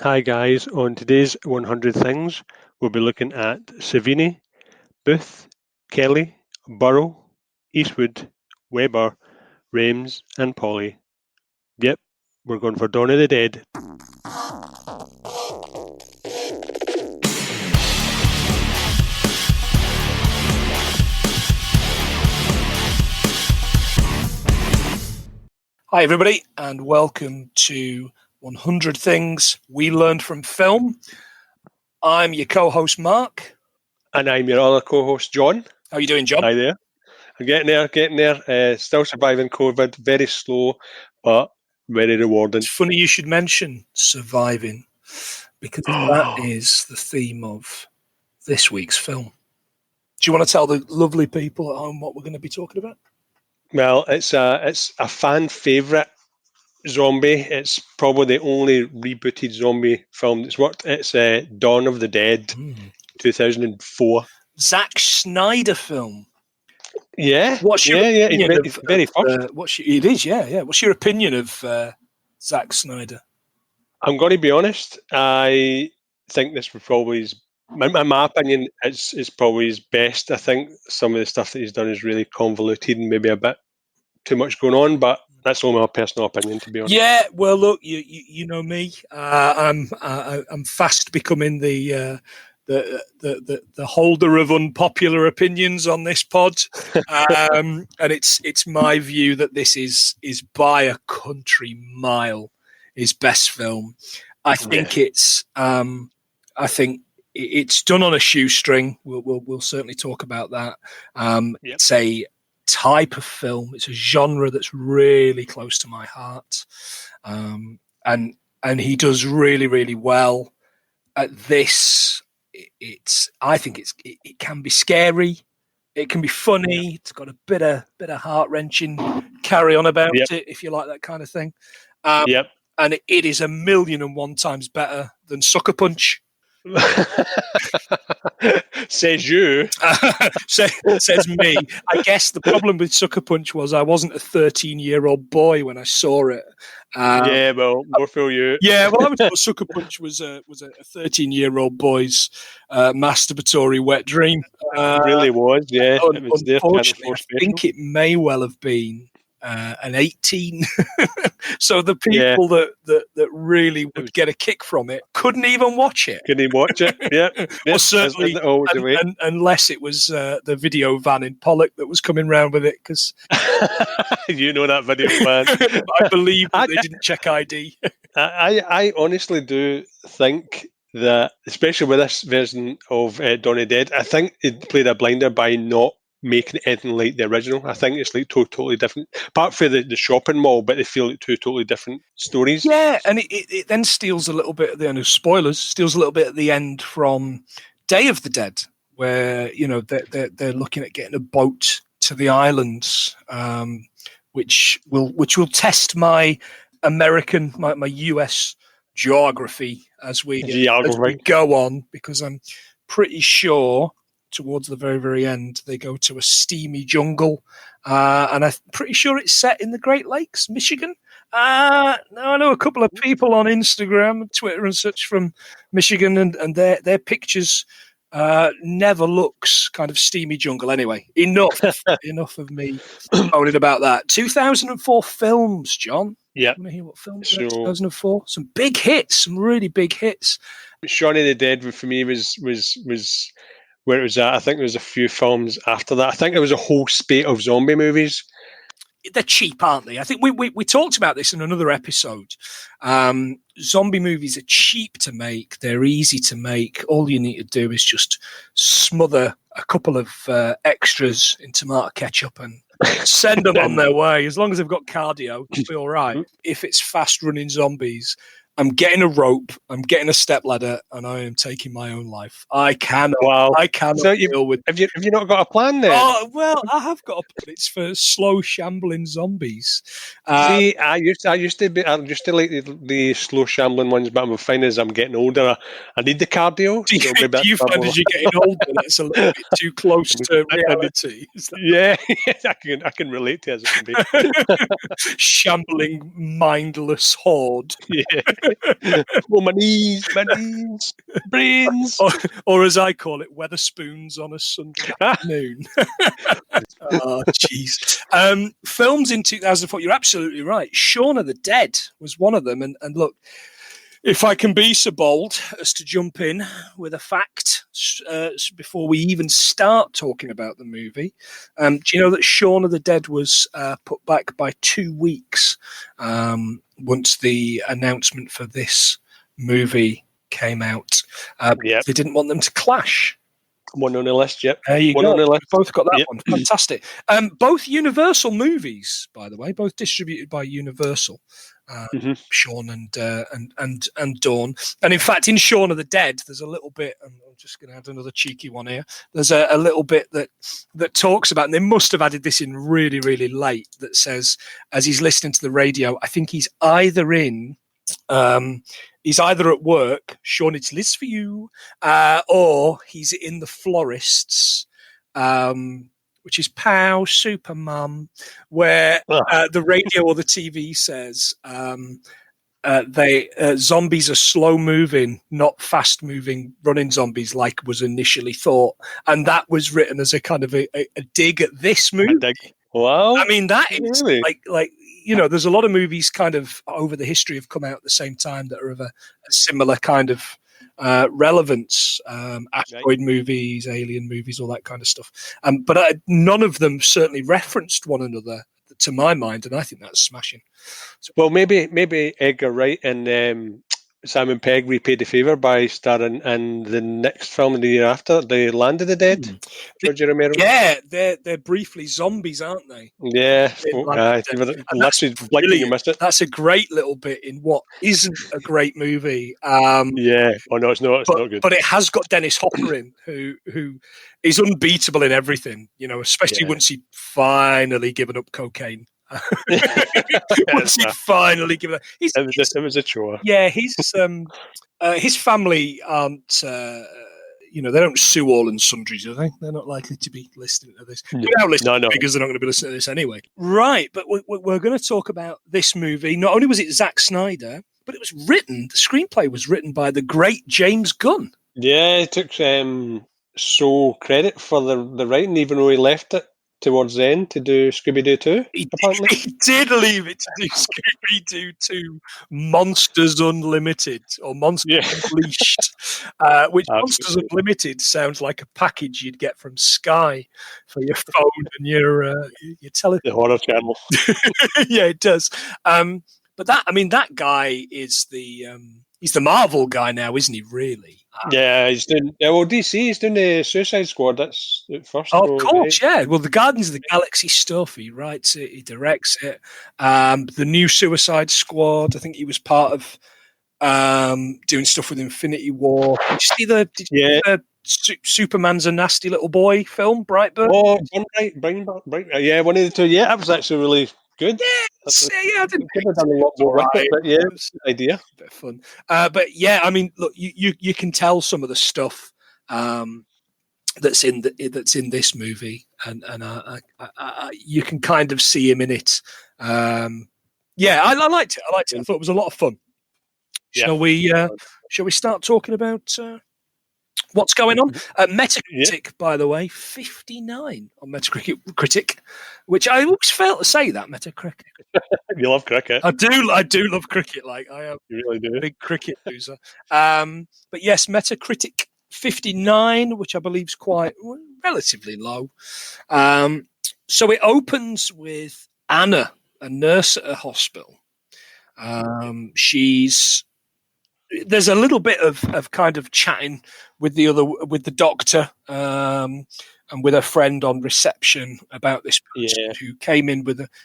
Hi guys, on today's 100 Things, we'll be looking at Savini, Booth, Kelly, Burrow, Eastwood, Weber, Rames, and Polly. Yep, we're going for Dawn of the Dead. Hi everybody, and welcome to 100 Things We Learned from Film. I'm your co-host Mark. And I'm your other co-host John. How are you doing, John? Hi there. I'm getting there. Still surviving COVID. Very slow, but very rewarding. It's funny you should mention surviving, because that is the theme of this week's film. Do you want to tell the lovely people at home what we're going to be talking about? Well, it's a fan favourite zombie. It's probably the only rebooted zombie film that's worked. It's Dawn of the Dead, 2004. Zack Snyder film. Yeah, What's your opinion It's very first. It is, yeah. What's your opinion of Zack Snyder? I'm going to be honest. I think this was probably my opinion. It's probably his best. I think some of the stuff that he's done is really convoluted and maybe a bit too much going on, but that's only my personal opinion, to be honest. Yeah, well, look, you know me. I'm fast becoming the holder of unpopular opinions on this pod, and it's my view that this is by a country mile his best film. I think it's done on a shoestring. We'll certainly talk about that. It's a type of film. It's a genre that's really close to my heart, and he does really, really well at this. I think it can be scary, it can be funny. It's got a bit of heart wrenching carry on about it, if you like that kind of thing. And it is 1,000,001 times better than Sucker Punch. Says you. Says me. I guess the problem with Sucker Punch was I wasn't a 13-year-old boy when I saw it. Well, more for you. Yeah, well, I was thought Sucker Punch was a 13-year-old boy's masturbatory wet dream. It really was, yeah. It was unfortunately, I think it may well have been an 18. So the people that really would get a kick from it couldn't even watch it. Couldn't even watch it, yeah. Or certainly, unless it was the video van in Pollock that was coming round with it, because you know that video van. I believe that they didn't check ID. I honestly do think that, especially with this version of Dawn of the Dead, I think it played a blinder by not making anything like the original. I think it's like totally different. Apart from the shopping mall, but they feel like two totally different stories. Yeah, and it then steals a little bit at the end. Spoilers, steals a little bit at the end from Day of the Dead, where they're looking at getting a boat to the islands, which will test my American, my US geography as we go on, because I'm pretty sure towards the very, very end, they go to a steamy jungle, and I'm pretty sure it's set in the Great Lakes, Michigan. I know a couple of people on Instagram, Twitter, and such from Michigan, and their pictures never looks kind of steamy jungle. Anyway, enough of me moaning about that. 2004 films, John. Yeah. Want to hear what films? 2004. Some big hits, some really big hits. Shaun of the Dead for me was where it was at. I think there was a few films after that. I think there was a whole spate of zombie movies. They're cheap, aren't they? I think we talked about this in another episode. Zombie movies are cheap to make. They're easy to make. All you need to do is just smother a couple of extras in tomato ketchup and send them on their way. As long as they've got cardio, it'll be all right. If it's fast-running zombies, I'm getting a rope, I'm getting a stepladder, and I am taking my own life. I cannot deal with. Have you not got a plan there? Oh well, I have got a plan. It's for slow shambling zombies. See, I used to like the slow shambling ones, but I'm finding as I'm getting older, I need the cardio. Do you find as you're getting older that's a little bit too close to reality? Yeah, I can relate to a zombie. Shambling, mindless horde. Yeah. Oh, my knees, brains. or as I call it, Weatherspoons on a Sunday afternoon. Oh, jeez. Films in 2004, you're absolutely right. Shaun of the Dead was one of them. And look, if I can be so bold as to jump in with a fact before we even start talking about the movie, do you know that Shaun of the Dead was put back by 2 weeks once the announcement for this movie came out? Yep. They didn't want them to clash. One on the list, yep. There you One go. on the list. Both got that Yep. one. Fantastic. Both Universal movies, by the way, both distributed by Universal. Shaun and Dawn. And in fact, in Shaun of the Dead, there's a little bit, and I'm just going to add another cheeky one here. There's a little bit that talks about, and they must have added this in really, really late, that says, as he's listening to the radio, I think he's either at work, Shaun, it's Liz for you, or he's in the florists, which is Pow, Super Mum, where the radio or the TV says zombies are slow moving, not fast moving running zombies like was initially thought. And that was written as a kind of a dig at this movie. Wow. I mean, that is really? like there's a lot of movies kind of over the history have come out at the same time that are of a similar kind of relevance, asteroid movies, alien movies, all that kind of stuff. But none of them certainly referenced one another, to my mind, and I think that's smashing. So, well, maybe Edgar Wright and Simon Pegg repaid the favour by starring in the next film in the year after, The Land of the Dead. George Romero. Yeah, they're briefly zombies, aren't they? Yeah, literally blinking you missed it. That's a great little bit in what isn't a great movie. Yeah, no, it's not. It's not good. But it has got Dennis Hopper in, who is unbeatable in everything. Especially once he finally given up cocaine. Once he finally given up, it was a chore. Yeah, his family aren't. They don't sue all and sundry, do they? They're not likely to be listening to this. No, because they're not going to be listening to this anyway. Right, but we're going to talk about this movie. Not only was it Zack Snyder, but it was written. The screenplay was written by the great James Gunn. Yeah, he took sole credit for the writing, even though he left it towards the end to do Scooby-Doo 2, apparently. He did leave it to do Scooby-Doo 2 Monsters Unlimited, or Monsters Unleashed, which Absolutely. Monsters Unlimited sounds like a package you'd get from Sky for your phone and your television. The horror channel. Yeah, it does. But that guy is he's the Marvel guy now, isn't he, really? Yeah, he's doing DC. He's doing the Suicide Squad. That's the first. Oh, of course, yeah. Well, the Guardians of the Galaxy stuff. He writes it. He directs it. The new Suicide Squad. I think he was part of doing stuff with Infinity War. Did you see the Superman's a nasty little boy film, Brightburn? Oh, Bright. Yeah, one of the two. Yeah, that was actually really good. I didn't have done a lot more with it, but yeah, it's an idea. A bit of fun. But yeah, I mean, look, you can tell some of the stuff that's in this movie, and you can kind of see him in it. I liked it. I thought it was a lot of fun. Yeah. Shall we start talking about what's going on? Metacritic, by the way, 59 on Metacritic, which I always fail to say that Metacritic. You love cricket. I do love cricket. Like I am, you really do. A big cricket loser. But yes, Metacritic 59, which I believe is quite relatively low. So it opens with Anna, a nurse at a hospital. There's a little bit of kind of chatting with the doctor and with a friend on reception about this person who came in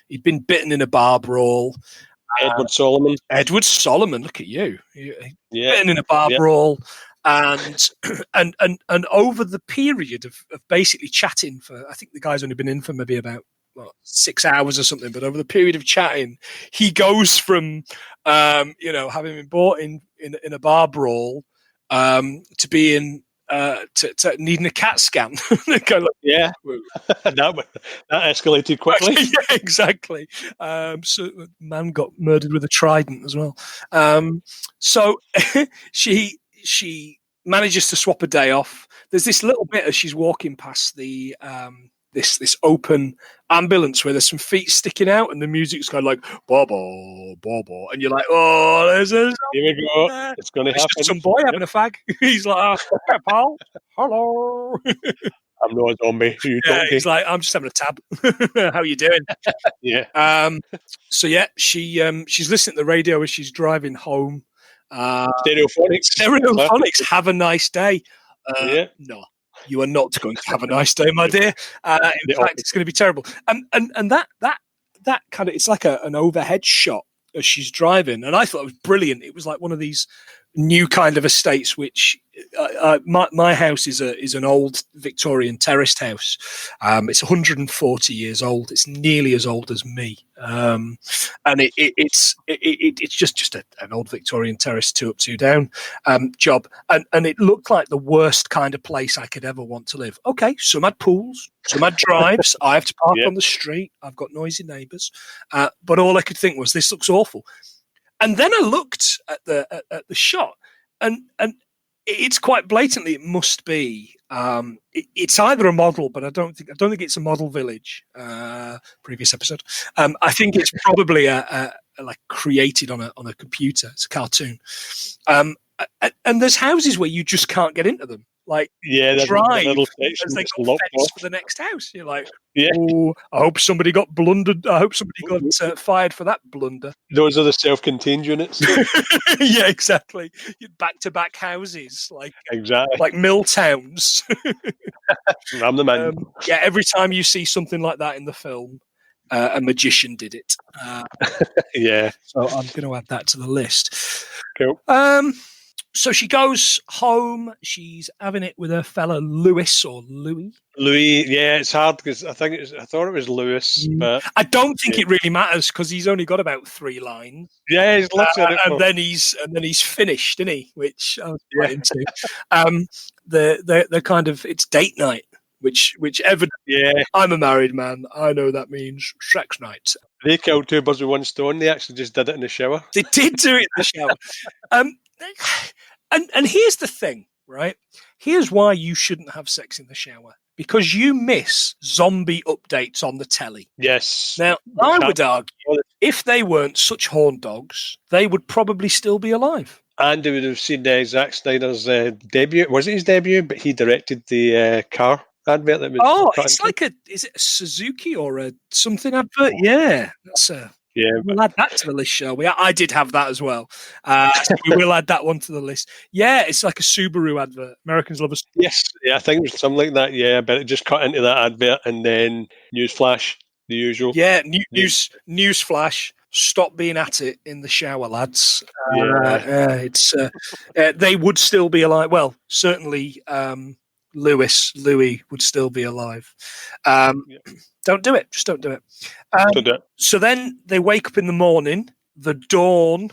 he'd been bitten in a bar brawl. Edward Solomon. Edward Solomon, look at you. Bitten in a bar brawl. And over the period of basically chatting for, I think the guy's only been in for maybe about 6 hours or something, but over the period of chatting, he goes from having been bought in a bar brawl to being to needing a CAT scan. Kind of yeah, that escalated quickly. yeah, exactly. So man got murdered with a trident as well. So she manages to swap a day off. There's this little bit as she's walking past the this open ambulance where there's some feet sticking out, and the music's kind of like bobo bobo, and you're like, oh, there's Here we go. It's going to happen. just some boy having a fag. He's like, hey, pal, hello. I'm not a zombie. Who you talking? He's like, I'm just having a tab. How you doing? Yeah. So yeah, she's listening to the radio as she's driving home. Stereophonics. Have a nice day. Yeah. No, you are not going to have a nice day, my dear. In fact, it's going to be terrible. And that kind of, it's like an overhead shot as she's driving, and I thought it was brilliant. It was like one of these new kind of estates, which my house is an old Victorian terraced house. It's 140 years old. It's nearly as old as me, and it's just an old Victorian terrace, 2 up, 2 down job, and it looked like the worst kind of place I could ever want to live. Okay, some had pools, some had drives. I have to park on the street. I've got noisy neighbours, but all I could think was, this looks awful. And then I looked at the shot, and it's quite blatantly, it must be. It's either a model, but I don't think it's a model village. Previous episode. I think it's probably a like created on a computer. It's a cartoon. And there's houses where you just can't get into them. Like, drive as they got fenced for the next house. You're like, oh, I hope somebody got blundered. I hope somebody got fired for that blunder. Those are the self-contained units. Yeah, exactly. Back-to-back houses, exactly, like mill towns. I'm the man. Yeah, every time you see something like that in the film, a magician did it. Yeah. So I'm going to add that to the list. Cool. So she goes home. She's having it with her fella Louis or Louis. Louis, yeah, it's hard because I thought it was Lewis, but I don't think it really matters because he's only got about 3 lines. Yeah, he's literally and then he's finished, isn't he? Which I was quite into. The kind of, it's date night, which evidently, I'm a married man. I know that means sex night. They killed 2 birds with 1 stone. They actually just did it in the shower. They did do it in the shower. And here's the thing, right? Here's why you shouldn't have sex in the shower. Because you miss zombie updates on the telly. Yes. Now, I would argue, if they weren't such horn dogs, they would probably still be alive. And they would have seen Zack Snyder's debut. Was it his debut? But he directed the car advert that was. It's like is it a Suzuki or a something advert? Yeah, that's we'll add that to the list, shall we? I did have that as well. So we will add that one to the list. Yeah, it's like a Subaru advert. Americans love a Subaru. Yes, yeah, I think it was something like that. Yeah, but it just cut into that advert, and then newsflash, the usual. Yeah, newsflash. Stop being at it in the shower, lads. They would still be alive. Well, certainly Louis would still be alive. Don't do it. Just don't do it. Don't do it. So then they wake up in the morning. The dawn.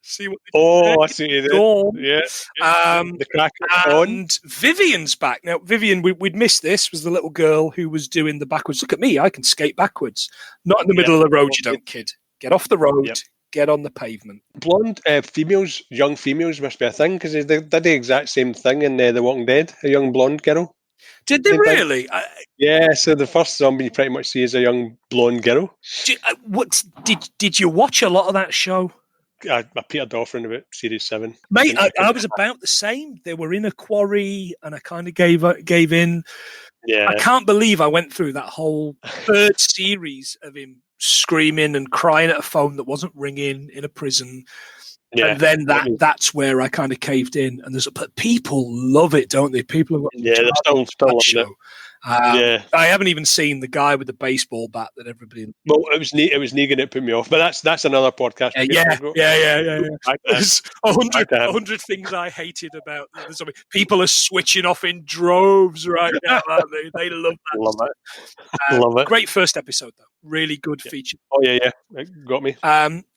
See what? I see it. Dawn. Yeah. The crack and Vivian's back now. Vivian, we'd missed this. Was the little girl who was doing the backwards? Look at me. I can skate backwards. Not in the middle of the road. You don't, kid. Get off the road. Yep. Get on the pavement. Blonde young females must be a thing because they did the exact same thing in The Walking Dead. A young blonde girl. Did they really? Yeah. So the first zombie you pretty much see is a young blonde girl. Did you watch a lot of that show? I petered off in about series 7. Mate, I was about the same. They were in a quarry, and I kind of gave in. Yeah. I can't believe I went through that whole 3rd series of him screaming and crying at a phone that wasn't ringing in a prison. Yeah. And then that's where I kind of caved in. And but people love it, don't they? People have got they're still loving it. I haven't even seen the guy with the baseball bat that everybody. Well, it was Negan that put me off, but that's another podcast. Yeah. There's 100 things I hated about the zombie. People are switching off in droves right now, aren't they? They love that. Love it. Great first episode though. Really good feature. Oh yeah, it got me.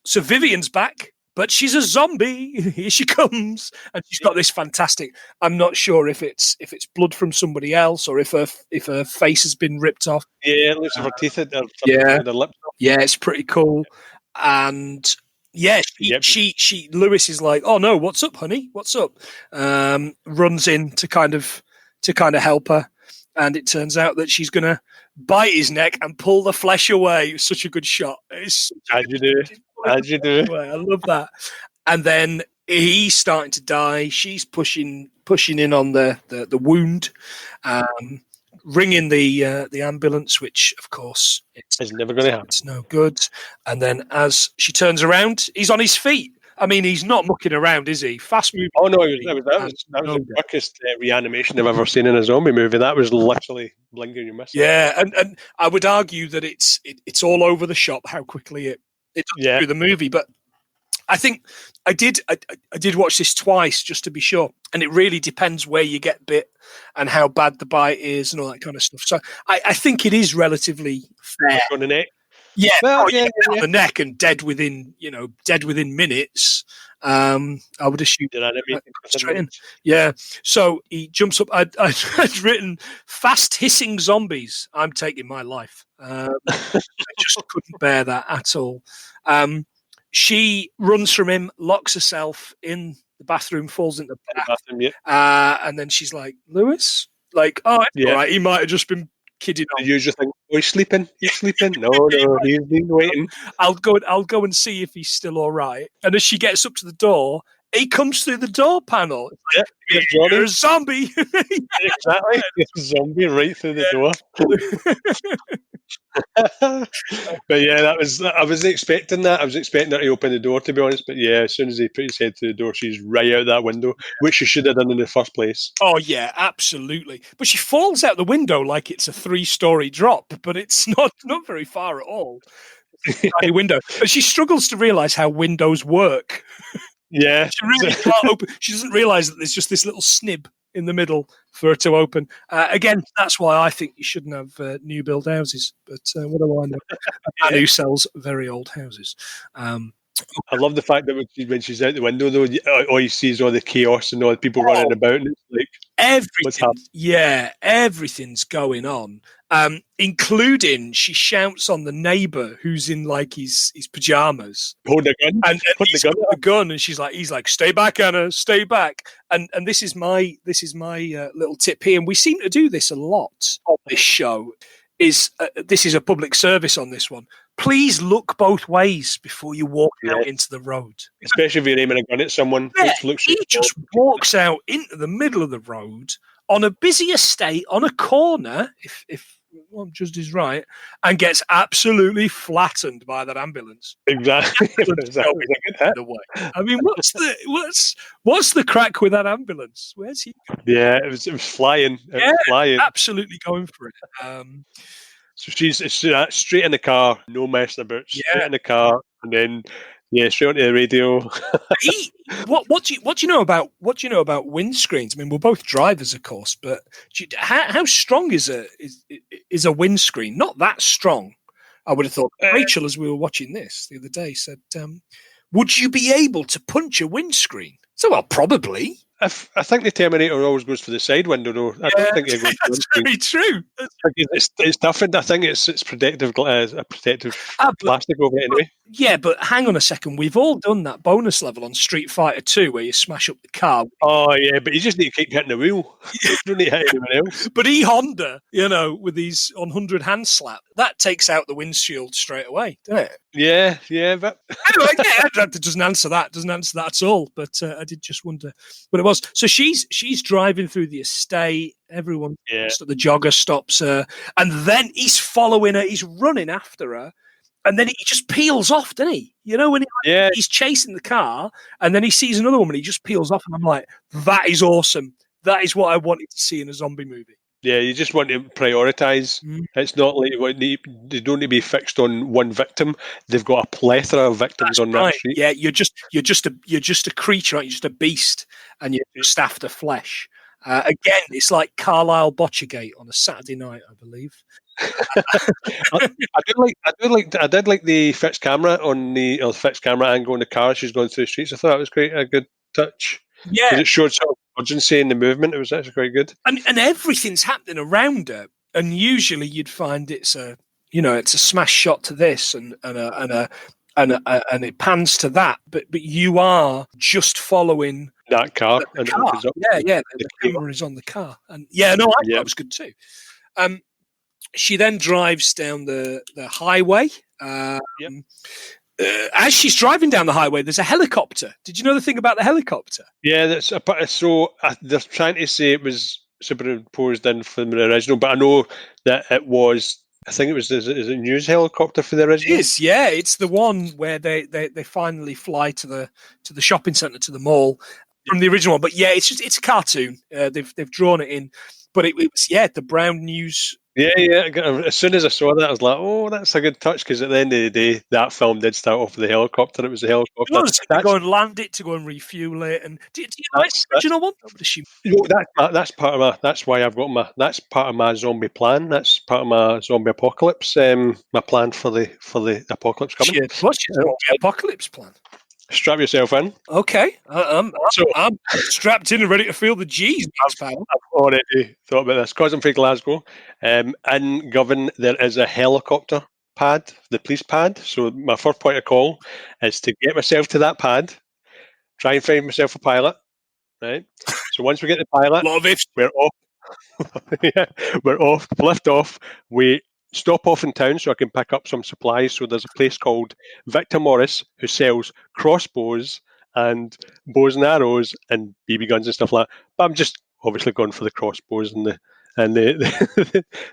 So Vivian's back. but she's a zombie. Here she comes, and she's got this fantastic. I'm not sure if it's blood from somebody else or if her face has been ripped off. Yeah, it looks like her teeth had their lips. Yeah, it's pretty cool. And yeah, she Lewis is like, oh no, what's up, honey? What's up? Runs in to kind of help her, and it turns out that she's gonna bite his neck and pull the flesh away. It's such a good shot. As you do. I love that. And then he's starting to die. She's pushing in on the wound, ringing the ambulance, which of course it's never going to happen. It's no good. And then as she turns around, he's on his feet. I mean, he's not mucking around, is he? Fast moving. Oh no, that was the quickest reanimation I've ever seen in a zombie movie. That was literally blink and you miss it. Yeah, and I would argue that it's all over the shop how quickly it does through the movie. But I think I did watch this twice just to be sure, and it really depends where you get bit and how bad the bite is and all that kind of stuff. So I think it is relatively fair. On the neck. Yeah, on the neck and dead within minutes. I would assume straight in. Yeah. So he jumps up. I'd written fast hissing zombies. I'm taking my life. I just couldn't bear that at all. She runs from him, locks herself in the bathroom, falls into the bathroom, and then she's like, Lewis? Like, oh, all right, he might have just been kidding on. The usual thing, oh, he's sleeping. No, he's been waiting. I'll go and see if he's still all right. And as she gets up to the door, he comes through the door panel. It's like, you're a zombie. Exactly. It's a zombie right through the door. But yeah, I was expecting that. I was expecting her to open the door, to be honest. But yeah, as soon as he put his head through the door, she's right out that window, which she should have done in the first place. Oh yeah, absolutely. But she falls out the window like it's a 3-story drop, but it's not very far at all. It's a tiny window. But she struggles to realise how windows work. Yeah. She really can't open. She doesn't realise that there's just this little snib in the middle for her to open. Again, that's why I think you shouldn't have new build houses. But what do I know? A man who sells very old houses. I love the fact that when she's out the window, though, all you see is all the chaos and all the people running about, and it's like everything. Yeah, everything's going on, including she shouts on the neighbour who's in like his pajamas, holding a gun, and he's got a gun, and he's like, "Stay back, Anna, stay back." And this is my little tip here, and we seem to do this a lot on this show. This is a public service on this one. Please look both ways before you walk out into the road. Especially if you're aiming a gun at someone. Yeah, he just walks out into the middle of the road on a busy estate, on a corner, if one judge is right, and gets absolutely flattened by that ambulance. Exactly. I mean, what's the crack with that ambulance? Where's he going? Yeah, it was flying. It was flying. Absolutely going for it. So she's straight in the car, no messing about. Straight in the car, and then straight onto the radio. What do you know about windscreens? I mean, we're both drivers, of course, but how strong is a windscreen? Not that strong, I would have thought. Rachel, as we were watching this the other day, said, "Would you be able to punch a windscreen?" So, well, probably. I think the Terminator always goes for the side window, though. I don't think it goes for that's very true. It's toughened. I think it's protective, a protective plastic over it anyway. Yeah, but hang on a second. We've all done that bonus level on Street Fighter 2 where you smash up the car. Oh, yeah, but you just need to keep hitting the wheel. You don't need to hit anyone else. But Honda, with these 100 hand slap, that takes out the windshield straight away, doesn't it? Yeah, but... Anyway, that doesn't answer that. Doesn't answer that at all. But I did just wonder what it was. So she's driving through the estate. Everyone, the jogger stops her. And then he's following her. He's running after her. And then he just peels off, doesn't he? When he's chasing the car, and then he sees another woman, he just peels off, and I'm like, that is awesome. That is what I wanted to see in a zombie movie. Yeah, you just want to prioritise. It's not like they don't need to be fixed on one victim. They've got a plethora of victims on that street. Yeah, you're just a creature, right? You're just a beast, and you're just after flesh. Again, it's like Carlisle Botchergate on a Saturday night, I believe. I did like the fixed camera on the fixed camera angle in the car. She's going through the streets. I thought that was great, a good touch Yeah, because it showed sort of urgency in the movement. It was actually quite good. and everything's happening around her, and usually you'd find it's a smash shot to this and it pans to that, but you are just following That car the and it car. opens up. The camera is on the car, and I thought it was good too. She then drives down the highway. As she's driving down the highway, there's a helicopter. Did you know the thing about the helicopter? Yeah, that's so they're trying to say it was superimposed in from the original, but I know that it was. I think it was is it a news helicopter for the original? It is, yeah. It's the one where they finally fly to the shopping centre, to the mall from the original one. But yeah, it's a cartoon. They've drawn it in, but it was the brown news. Yeah. As soon as I saw that, I was like, "Oh, that's a good touch." Because at the end of the day, that film did start off with the helicopter. It was a helicopter. It was to go and land it, to go and refuel it. And do you like the original one? I would assume. That's part of my. That's why I've got my. That's part of my zombie plan. That's part of my zombie apocalypse. My plan for the apocalypse coming. What's your zombie apocalypse plan? Strap yourself in. Okay, I'm strapped in and ready to feel the G's. I've already thought about this because I'm from Glasgow. In Govan, there is a helicopter pad, the police pad. So my first point of call is to get myself to that pad, try and find myself a pilot. Right. So once we get the pilot, we're off. We're off. Lift off. We stop off in town so I can pick up some supplies. So there's a place called Victor Morris who sells crossbows and bows and arrows and BB guns and stuff like that. But I'm just obviously going for the crossbows and the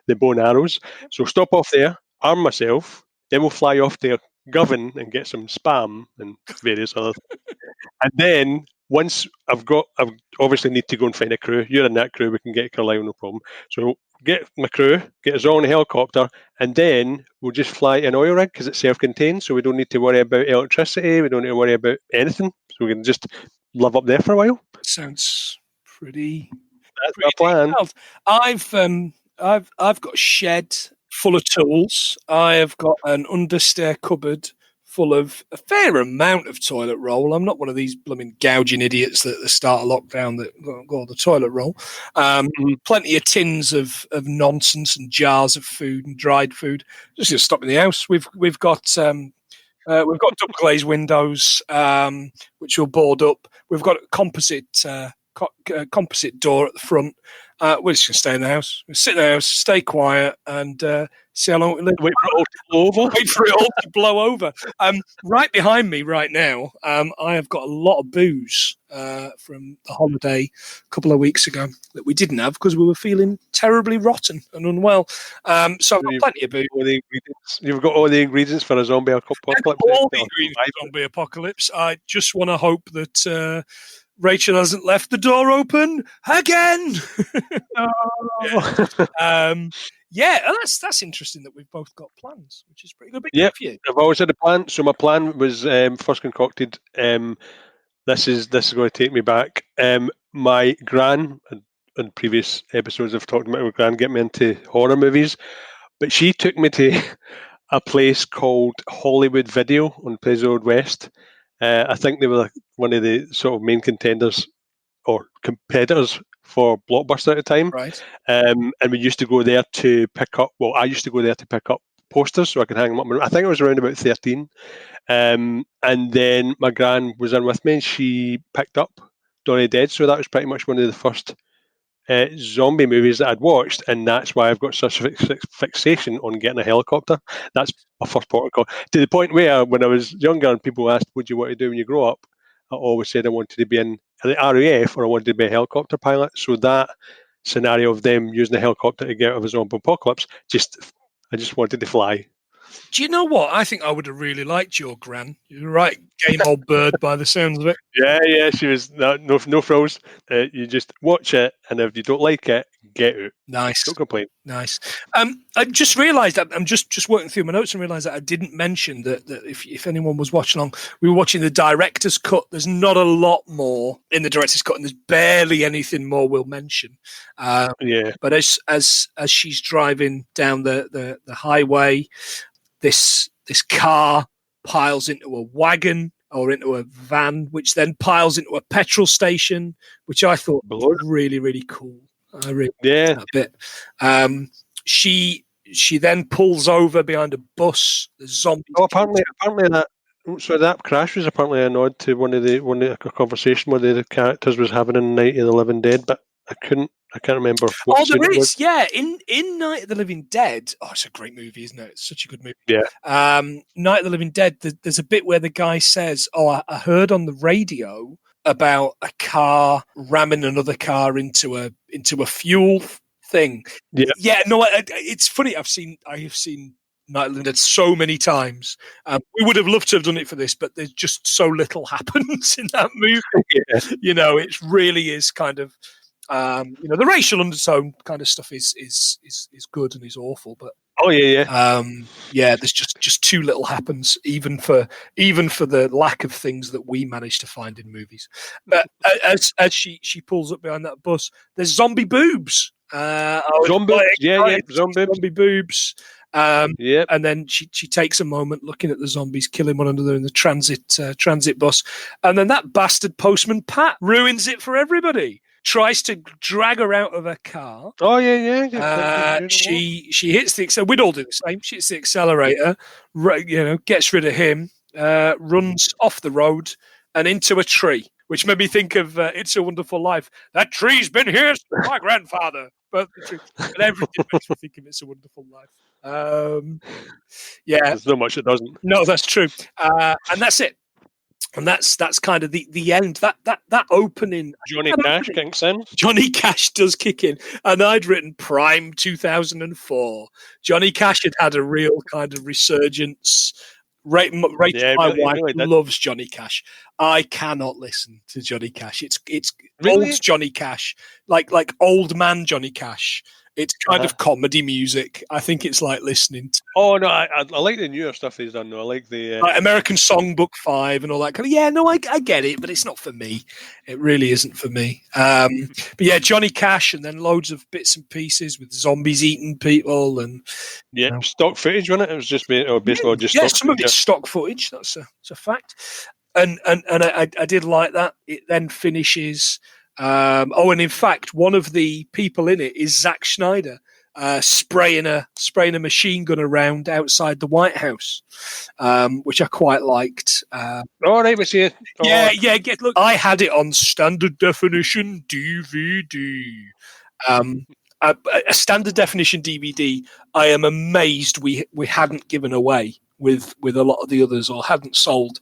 the bow and arrows. So stop off there, arm myself, then we'll fly off to Govan and get some spam and various other. And then once I've obviously need to go and find a crew. You're in that crew, we can get Carlisle, no problem. So get my crew, get us all in a helicopter, and then we'll just fly an oil rig because it's self-contained, so we don't need to worry about electricity, we don't need to worry about anything. So we can just live up there for a while. Sounds pretty. That's my plan. Detailed. I've got a shed full of tools. I have got an understair cupboard full of a fair amount of toilet roll. I'm not one of these blooming gouging idiots that at the start of lockdown that go the toilet roll. Plenty of tins of nonsense and jars of food and dried food. Just to stop in the house. We've got double glazed windows, which will board up. We've got a composite door at the front. We're just going to stay in the house. We'll sit in the house, stay quiet, and see how long we live. Wait for it all to blow over. Wait for it all to blow over. Right behind me right now, I have got a lot of booze from the holiday a couple of weeks ago that we didn't have because we were feeling terribly rotten and unwell. So I've got plenty of booze. You've got all the ingredients for a zombie apocalypse. All the ingredients for a zombie apocalypse. I just want to hope that Rachel hasn't left the door open again. That's interesting that we've both got plans, which is pretty good. Yeah, I've always had a plan. So my plan was first concocted. This is going to take me back. My gran, in previous episodes, I've talked about my gran getting me into horror movies, but she took me to a place called Hollywood Video on Plaza Road West. I think they were one of the sort of main contenders or competitors for Blockbuster at the time. Right. And we used to go there to pick up, I used to go there to pick up posters so I could hang them up. I think I was around about 13. And then my gran was in with me and she picked up Dawn of the Dead. So that was pretty much one of the first zombie movies that I'd watched, and that's why I've got such a fixation on getting a helicopter. That's my first protocol. To the point where, when I was younger and people asked, "What do you want to do when you grow up?" I always said I wanted to be in the RAF or I wanted to be a helicopter pilot. So that scenario of them using a helicopter to get out of a zombie apocalypse, I just wanted to fly. Do you know what? I think I would have really liked your gran. You're right, game old bird by the sounds of it. Yeah, she was no frills. You just watch it, and if you don't like it, get out. Nice. Don't complain. Nice. I just realised that I'm just working through my notes and realised that I didn't mention that if anyone was watching along, we were watching the director's cut. There's not a lot more in the director's cut, and there's barely anything more we'll mention. Yeah. But as she's driving down the highway, this car piles into a wagon or into a van, which then piles into a petrol station, which I thought was really, really cool. I really liked that bit. She then pulls over behind a bus. The zombies. Oh, apparently that crash was apparently a nod to one of the conversation one of the characters was having in Night of the Living Dead, but I can't remember what there it is, was. yeah. In Night of the Living Dead, it's a great movie, isn't it? It's such a good movie. Yeah. Night of the Living Dead, there's a bit where the guy says, I heard on the radio about a car ramming another car into a fuel thing. Yeah. No, it's funny. I have seen Night of the Living Dead so many times. We would have loved to have done it for this, but there's just so little happens in that movie. Yeah. It really is kind of. The racial undertone kind of stuff is good and is awful, but there's just too little happens, even for the lack of things that we manage to find in movies. But as she pulls up behind that bus, there's zombie boobs. Zombie boobs. And then she takes a moment looking at the zombies killing one another in the transit bus, and then that bastard postman Pat ruins it for everybody. Tries to drag her out of her car. Oh yeah. She hits the accelerator. We'd all do the same. She hits the accelerator. Gets rid of him. Runs off the road and into a tree, which made me think of "It's a Wonderful Life." That tree's been here since my grandfather. But everything makes me think of "It's a Wonderful Life." There's not much it doesn't. No, that's true. And that's it. And that's kind of the end. That opening. Johnny Cash kicks in. Johnny Cash does kick in, and I'd written Prime 2004. Johnny Cash had a real kind of resurgence. Rachel, my wife, really loves Johnny Cash. I cannot listen to Johnny Cash. It's really? Old Johnny Cash, like old man Johnny Cash. It's kind of comedy music. I think it's like listening to. Oh no, I like the newer stuff he's done. Though I like the American Songbook 5 and all that kind of. Yeah, no, I get it, but it's not for me. It really isn't for me. But yeah, Johnny Cash, and then loads of bits and pieces with zombies eating people and stock footage, wasn't it? It was just basically just stock some footage. Of it's stock footage. That's a fact. And I did like that. It then finishes. And in fact, one of the people in it is Zack Snyder, spraying a machine gun around outside the White House, which I quite liked. Right, we see it. Look, I had it on standard definition DVD. A standard definition DVD. I am amazed we hadn't given away with a lot of the others or hadn't sold.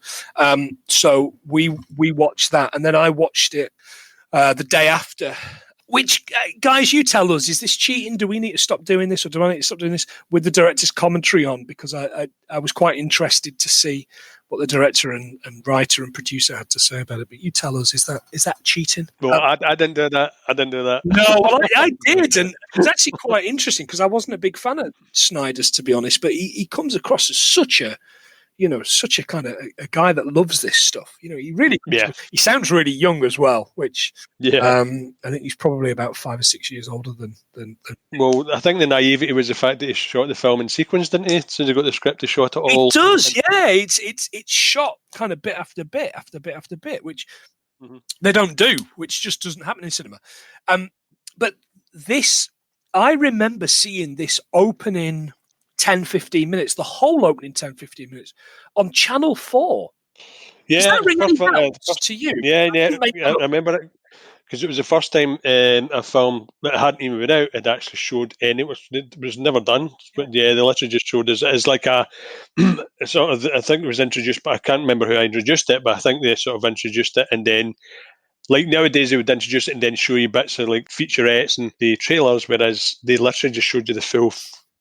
So we watched that, and then I watched it. The day after, which, guys, you tell us, is this cheating? Do we need to stop doing this, or do I need to stop doing this with the director's commentary on? Because I was quite interested to see what the director and writer and producer had to say about it. But you tell us, is that cheating? Well, I didn't do that. No, well, I did, and it was actually quite interesting because I wasn't a big fan of Snyder's, to be honest. But he comes across as such a kind of a guy that loves this stuff. He really, he sounds really young as well, which, I think he's probably about 5 or 6 years older than. Well, I think the naivety was the fact that he shot the film in sequence, didn't he? As soon as he got the script, he shot it all. It does, yeah. It's shot kind of bit after bit after bit after bit, which they don't do, which just doesn't happen in cinema. But this, I remember seeing this opening 10-15 minutes, the whole opening 10-15 minutes on Channel 4. Yeah, does that ring any bells to you? Yeah, I remember it because it was the first time a film that hadn't even been out had actually showed any. It was never done, but they literally just showed us as like a sort of. I think it was introduced, but I can't remember who introduced it. But I think they sort of introduced it, and then. Like nowadays, they would introduce it and then show you bits of like featurettes and the trailers, whereas they literally just showed you the full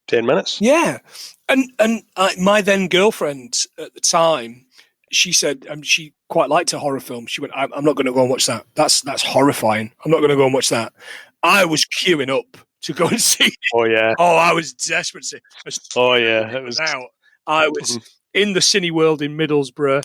10 minutes. Yeah. And my then girlfriend at the time, she said she quite liked a horror film. She went, I'm not going to go and watch that. That's horrifying. I'm not going to go and watch that. I was queuing up to go and see it. Oh yeah. Oh, I was desperate to see it. As Oh soon yeah. as It it was was. out, I was in the Cineworld in Middlesbrough,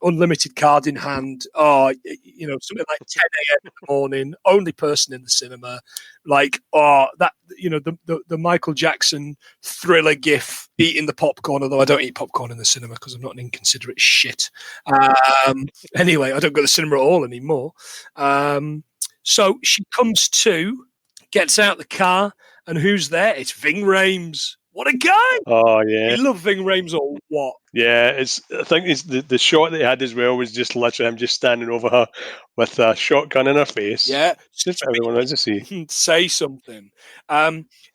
unlimited card in hand. Oh, something like 10 a.m. in the morning, only person in the cinema. Like, the Michael Jackson Thriller gif, eating the popcorn, although I don't eat popcorn in the cinema because I'm not an inconsiderate shit. Anyway, I don't go to the cinema at all anymore. So she comes to, gets out the car, and who's there? It's Ving Rhames. What a guy! Oh yeah. You love Ving Rhames or what? Yeah, I think it's the shot that he had as well was just literally him just standing over her with a shotgun in her face. Yeah. Just for everyone else to see. Say something.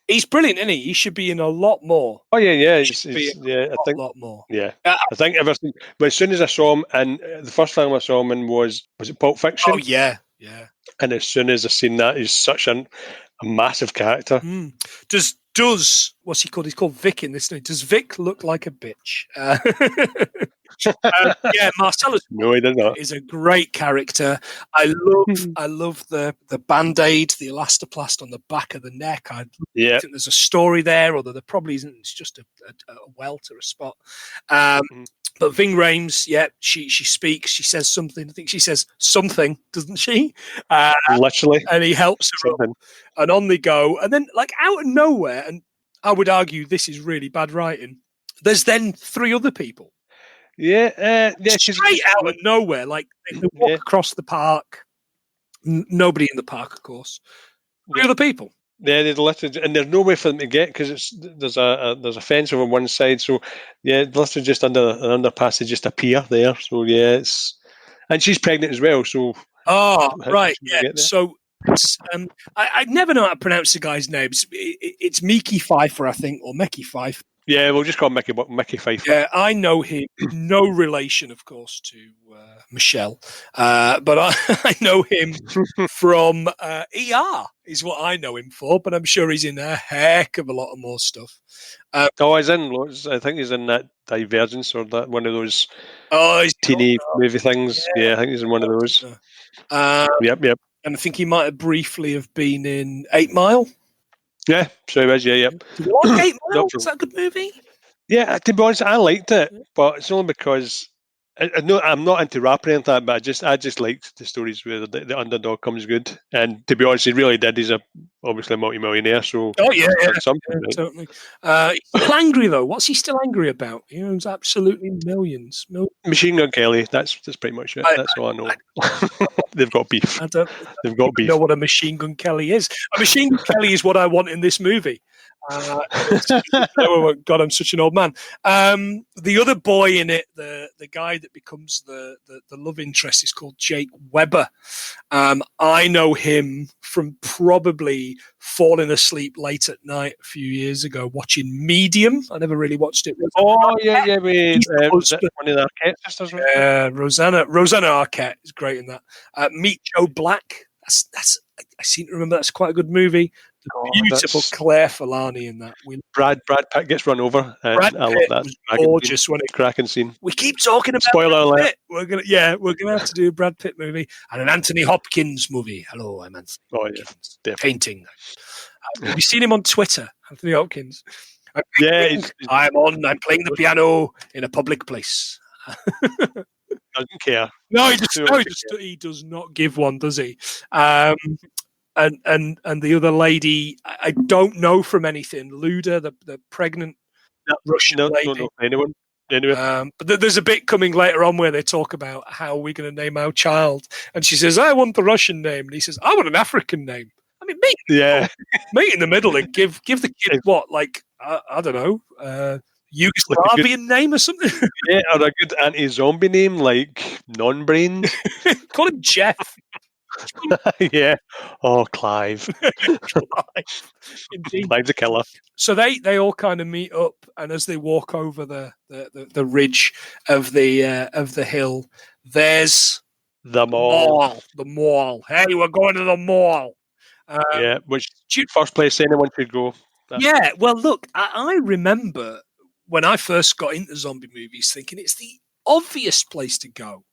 He's brilliant, isn't he? He should be in a lot more. Oh yeah. He should be in a lot more. Yeah. I think ever since, but as soon as I saw him, and the first time I saw him in was it Pulp Fiction? Oh yeah. And as soon as I seen that, he's such a massive character. Does what's he called? He's called Vic in this. Does Vic look like a bitch? Yeah, Marcellus No, he does not. is a great character. I love the Band-Aid, the elastoplast on the back of the neck. I think there's a story there, although there probably isn't. It's just a welt or a spot. But Ving Rhames, she speaks. She says something. I think she says something, doesn't she? Literally. And he helps her up, and on they go. And then, like, out of nowhere, and I would argue this is really bad writing, there's then 3 other people. Yeah. Straight out of nowhere. Like, they walk across the park. Nobody in the park, of course. 3 other people. Yeah, they're literally, and there's no way for them to get because there's a fence over one side. So literally just under an underpass, they just appear there. So and she's pregnant as well. So right, yeah. So it's, I never know how to pronounce the guy's name. It's Mickey Pfeiffer, I think, or Mickey Pfeiffer. Yeah, we'll just call him Mickey Pfeiffer. Yeah, I know him. No relation, of course, to Michelle, but I know him from ER is what I know him for. But I'm sure he's in a heck of a lot of more stuff. He's in loads. I think he's in that Divergence or that one of those teeny movie things. Yeah, I think he's in one of those. Yep. And I think he might have briefly have been in 8 Mile. Yeah, so he was. Yeah. Do you like 8 Mile? Is that a good movie? Yeah, to be honest, I liked it, but it's only because I'm not into rap or anything like that, but I just liked the stories where the underdog comes good. And to be honest, he really did. He's obviously a multi-millionaire, so certainly. He's still angry though. What's he still angry about? He owns absolutely millions. Machine Gun Kelly. That's pretty much it. That's all I know. They've got beef. They've got beef. Know what a Machine Gun Kelly is? A Machine Gun Kelly is what I want in this movie. God, I'm such an old man. The other boy in it, the guy that becomes the love interest, is called Jake Weber. I know him from probably falling asleep late at night a few years ago watching Medium. I never really watched it. Oh yeah. Was it one of the Arquette sisters? Yeah, Rosanna Arquette is great in that. Meet Joe Black. That's I seem to remember that's quite a good movie. Beautiful Claire Forlani in that. Brad Pitt gets run over. Brad I love Pitt that. was gorgeous when cracking scene. We keep talking about Spoiler Brad alert. Pitt. We're gonna have to do a Brad Pitt movie and an Anthony Hopkins movie. Hello, I'm Anthony Hopkins. Painting. Have you seen him on Twitter, Anthony Hopkins? I'm playing the piano in a public place. Doesn't care. No, he does not give one, does he? And the other lady, I don't know from anything. Luda, the pregnant Russian lady. Don't know anyone. Anyway. But there's a bit coming later on where they talk about how we're going to name our child, and she says, "I want the Russian name," and he says, "I want an African name." I mean, meet in the middle and give the kid what, like I don't know, Yugoslavian name or something. Yeah, or a good anti-zombie name like Non-Brain. Call him Jeff. Yeah. Oh, Clive. Indeed. Clive's a killer. So they all kind of meet up, and as they walk over the ridge of the hill, there's the mall. The mall. Hey, we're going to the mall. Which first place anyone should go. Yeah. Well, look, I remember when I first got into zombie movies, thinking it's the obvious place to go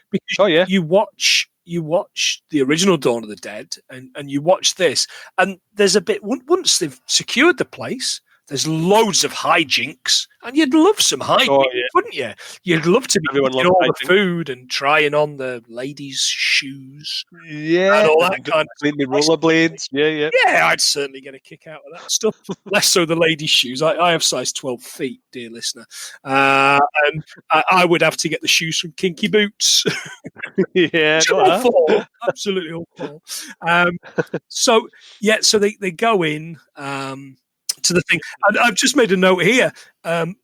because you watch you watch the original Dawn of the Dead and you watch this, and there's a bit, once they've secured the place, there's loads of hijinks, and you'd love some hijinks, wouldn't you? You'd love to be eating all the food and trying on the ladies' shoes. Yeah. And all that kind of stuff. Rollerblades. Yeah. Yeah, I'd certainly get a kick out of that stuff. Less so the ladies' shoes. I have size 12 feet, dear listener. And I would have to get the shoes from Kinky Boots. Yeah. All four. Absolutely all four. So they go in to the thing. And I've just made a note here.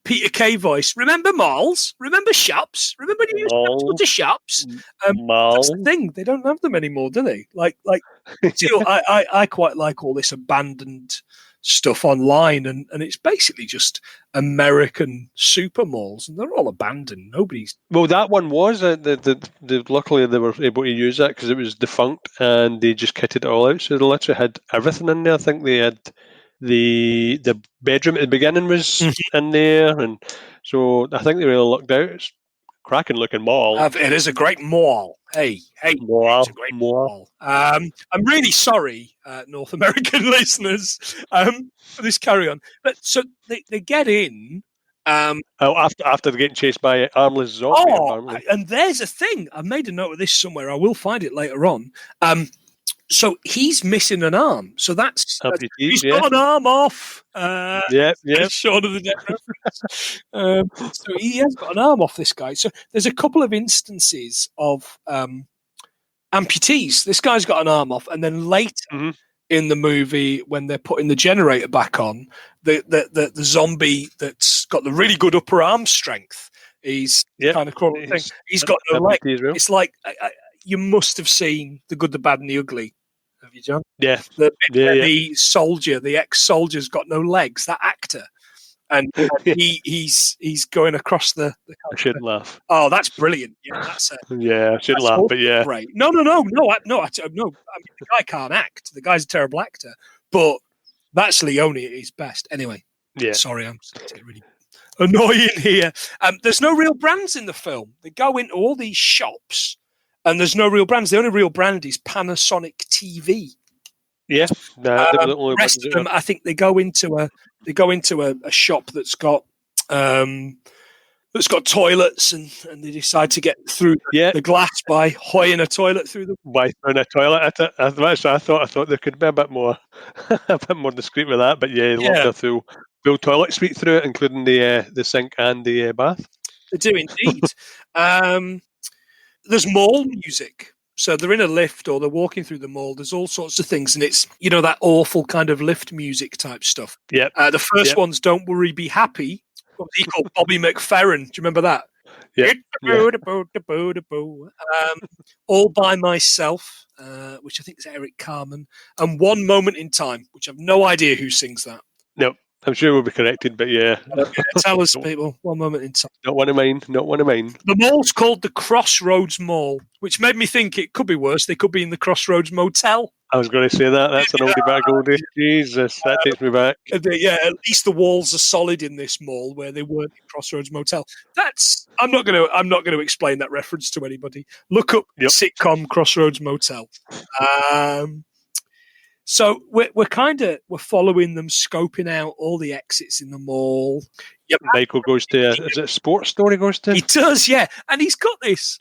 Peter Kay voice. Remember malls? Remember shops? Remember when you used to go to shops? That's the thing. They don't have them anymore, do they? Like. Still, I quite like all this abandoned stuff online, and it's basically just American super malls, and they're all abandoned. Nobody's. Well, that one was luckily they were able to use that because it was defunct, and they just kitted it all out. So they literally had everything in there. I think they had the bedroom at the beginning was in there, and so I think they really lucked out. It's a cracking looking mall. It is a great mall. Hey, mall. It's a great mall. I'm really sorry, North American listeners, for this carry on. But so they get in. After they're getting chased by armless zombie. And there's a thing. I made a note of this somewhere. I will find it later on. So he's missing an arm. So he's got an arm off. Shaun of the Dead reference. So he has got an arm off, this guy. So there's a couple of instances of amputees. This guy's got an arm off, and then later in the movie, when they're putting the generator back on, the zombie that's got the really good upper arm strength, he's kind of crawling thing. He's got no leg. Well. It's like you must have seen The Good, the Bad, and the Ugly. Have you, John? Yeah. The soldier, the ex-soldier's got no legs. That actor, and he's going across the. I shouldn't laugh. Oh, that's brilliant! Yeah, that's I shouldn't laugh, but yeah, great. No. I mean, the guy can't act. The guy's a terrible actor, but that's Leone at his best. Anyway, sorry, I'm getting really annoying here. There's no real brands in the film. They go into all these shops. And there's no real brands. The only real brand is Panasonic TV. Yeah, the rest of them, I think they go into a shop that's got toilets, and they decide to get through the glass by hoying a toilet through them. By throwing a toilet at it. I thought there could be a bit more discreet with that, but locked a full toilet suite through it, including the sink and the bath. They do indeed. There's mall music. So they're in a lift or they're walking through the mall. There's all sorts of things. And it's, that awful kind of lift music type stuff. Yeah. The first one's Don't Worry, Be Happy. What was he called? Bobby McFerrin. Do you remember that? Yeah. All By Myself, which I think is Eric Carmen. And One Moment in Time, which I've no idea who sings that. No. I'm sure we'll be corrected, but tell us, people. One moment in time. Not one of mine. The mall's called the Crossroads Mall, which made me think it could be worse. They could be in the Crossroads Motel. I was going to say that. That's an oldie back oldie. Jesus, that takes me back. Yeah, at least the walls are solid in this mall where they weren't in Crossroads Motel. I'm not going to explain that reference to anybody. Look up sitcom Crossroads Motel. So we're following them, scoping out all the exits in the mall. Michael goes to is it a sports store he goes to? He does, yeah. And he's got this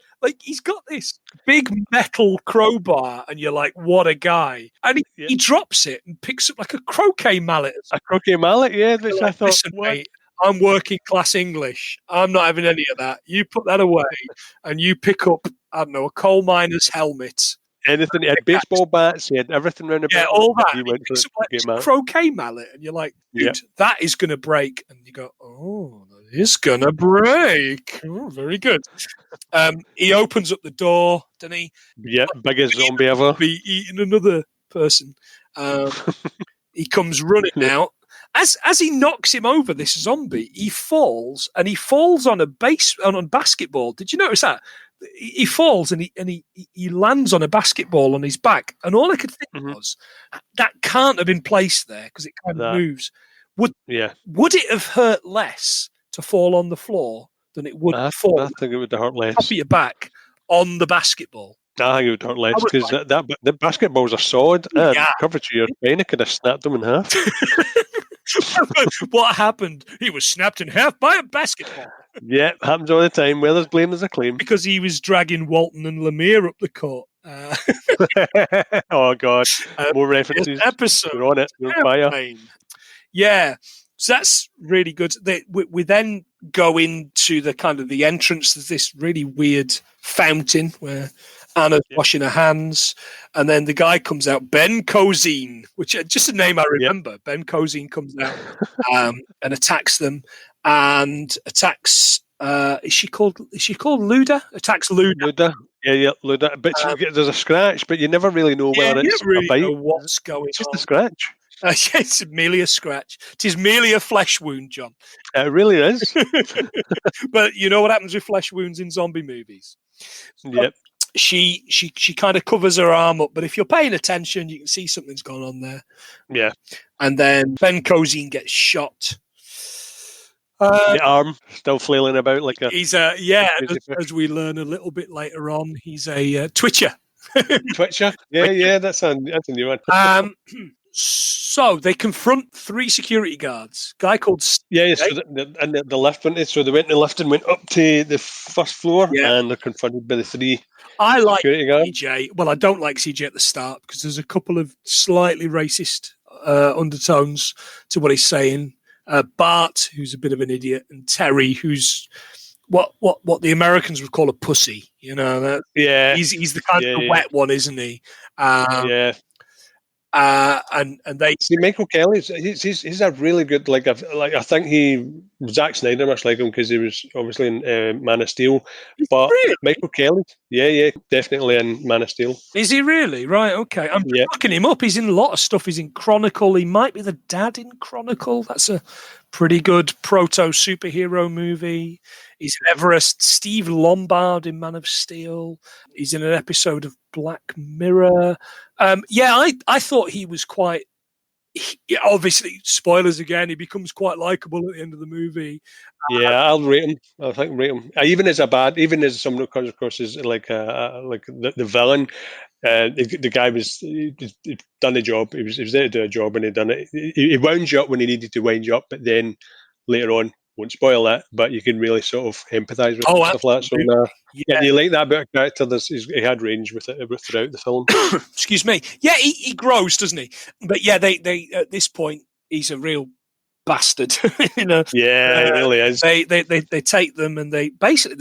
big metal crowbar, and you're like, what a guy. And he drops it and picks up like a croquet mallet. A croquet mallet, yeah. Which I thought, listen, mate, I'm working class English. I'm not having any of that. You put that away and you pick up, I don't know, a coal miner's helmet. Anything, he had baseball bats, he had everything around the back. Yeah, all that. He went for a croquet mallet, and you're like, dude, that is going to break. And you go, oh, that is going to break. Oh, very good. He opens up the door, doesn't he? Yeah, biggest zombie ever. Be eating another person. He comes running out. As he knocks him over, this zombie, he falls, and he falls on a basketball. Did you notice that? He falls and he lands on a basketball on his back, and all I could think was that can't have been placed there because it kind of moves. Would it have hurt less to fall on the floor than it would fall? I think it would have hurt less. Top of your back on the basketball. I think it would hurt less I was because like, the basketballs are solid and yeah. covered to your spine. It could have snapped them in half. What happened? He was snapped in half by a basketball Yeah, happens all the time. Where there's blame, there's a claim. because he was dragging Walton and Lemire up the court. Oh God, more This references. episode, We're on it. We're on fire. Airplane. Yeah, so that's really good. We then go into the kind of the entrance. There's this really weird fountain where Anna's washing her hands, and then the guy comes out, Ben Cozine, which just a name I remember. Ben Cozine comes out and attacks them, and attacks. Is she called Luda? Attacks Luda. Luda. Yeah, Luda. But there's a scratch, but you never really know whether it's really a bite. know what's going It's just on. a scratch. It's merely a scratch. It is merely a flesh wound, John. It really is. But you know what happens with flesh wounds in zombie movies? Yep. She kind of covers her arm up, but if you're paying attention, you can see something's gone on there. Yeah. And then Ben Cozine gets shot. The arm still flailing about like a. He's as we learn a little bit later on, he's a twitcher. Twitcher. Yeah, that's a new one. So they confront 3 security guards. Guy called Steve, so the lift went. So they went in the lift and went up to the first floor, and they're confronted by the 3. I like security guards. CJ. Well, I don't like CJ at the start because there's a couple of slightly racist undertones to what he's saying. Bart, who's a bit of an idiot, and Terry, who's what the Americans would call a pussy. You know, he's the kind of wet one, isn't he? And they see Michael Kelly. He's a really good I think Zack Snyder must like him because he was obviously in Man of Steel. But really? Michael Kelly, definitely in Man of Steel. Is he really? Right, okay. I'm looking him up. He's in a lot of stuff. He's in Chronicle. He might be the dad in Chronicle. That's a pretty good proto superhero movie. He's in Everest. Steve Lombard in Man of Steel. He's in an episode of Black Mirror. I thought he was quite. Obviously, spoilers again. He becomes quite likable at the end of the movie. I'll rate him. I think rate him. Even as someone who comes across as like the villain. The guy he'd done the job. He was there to do a job, and he'd done it. He wound you up when he needed to wind you up, but then later on, won't spoil that, but you can really sort of empathise with stuff like that. So, you like that bit of character. He had range with it throughout the film. Excuse me. Yeah, he grows, doesn't he? But they at this point, he's a real bastard. You know. Yeah, he really is. They take them and they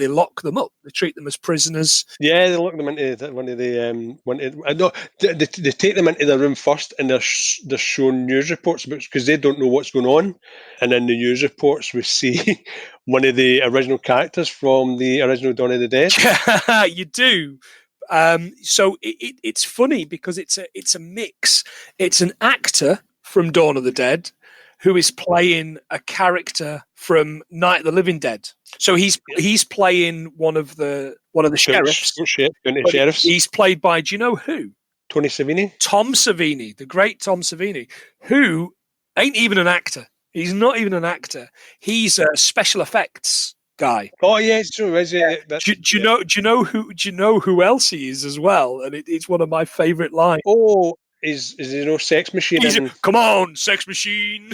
lock them up. They treat them as prisoners. Yeah, they lock them into one of the they take them into the room first, and they're shown news reports because they don't know what's going on. And in the news reports, we see one of the original characters from the original Dawn of the Dead. You do. So it's funny because it's a mix. It's an actor from Dawn of the Dead who is playing a character from Night of the Living Dead. So he's playing one of the sheriffs. Sheriffs. He's played by, do you know who? Tony Savini. Tom Savini, the great Tom Savini, who ain't even an actor. He's not even an actor. He's a special effects guy. Oh yeah, it's true. Is it? Do you know who else he is as well? And it's one of my favourite lines. Oh. Is Sex Machine? Come on, Sex Machine!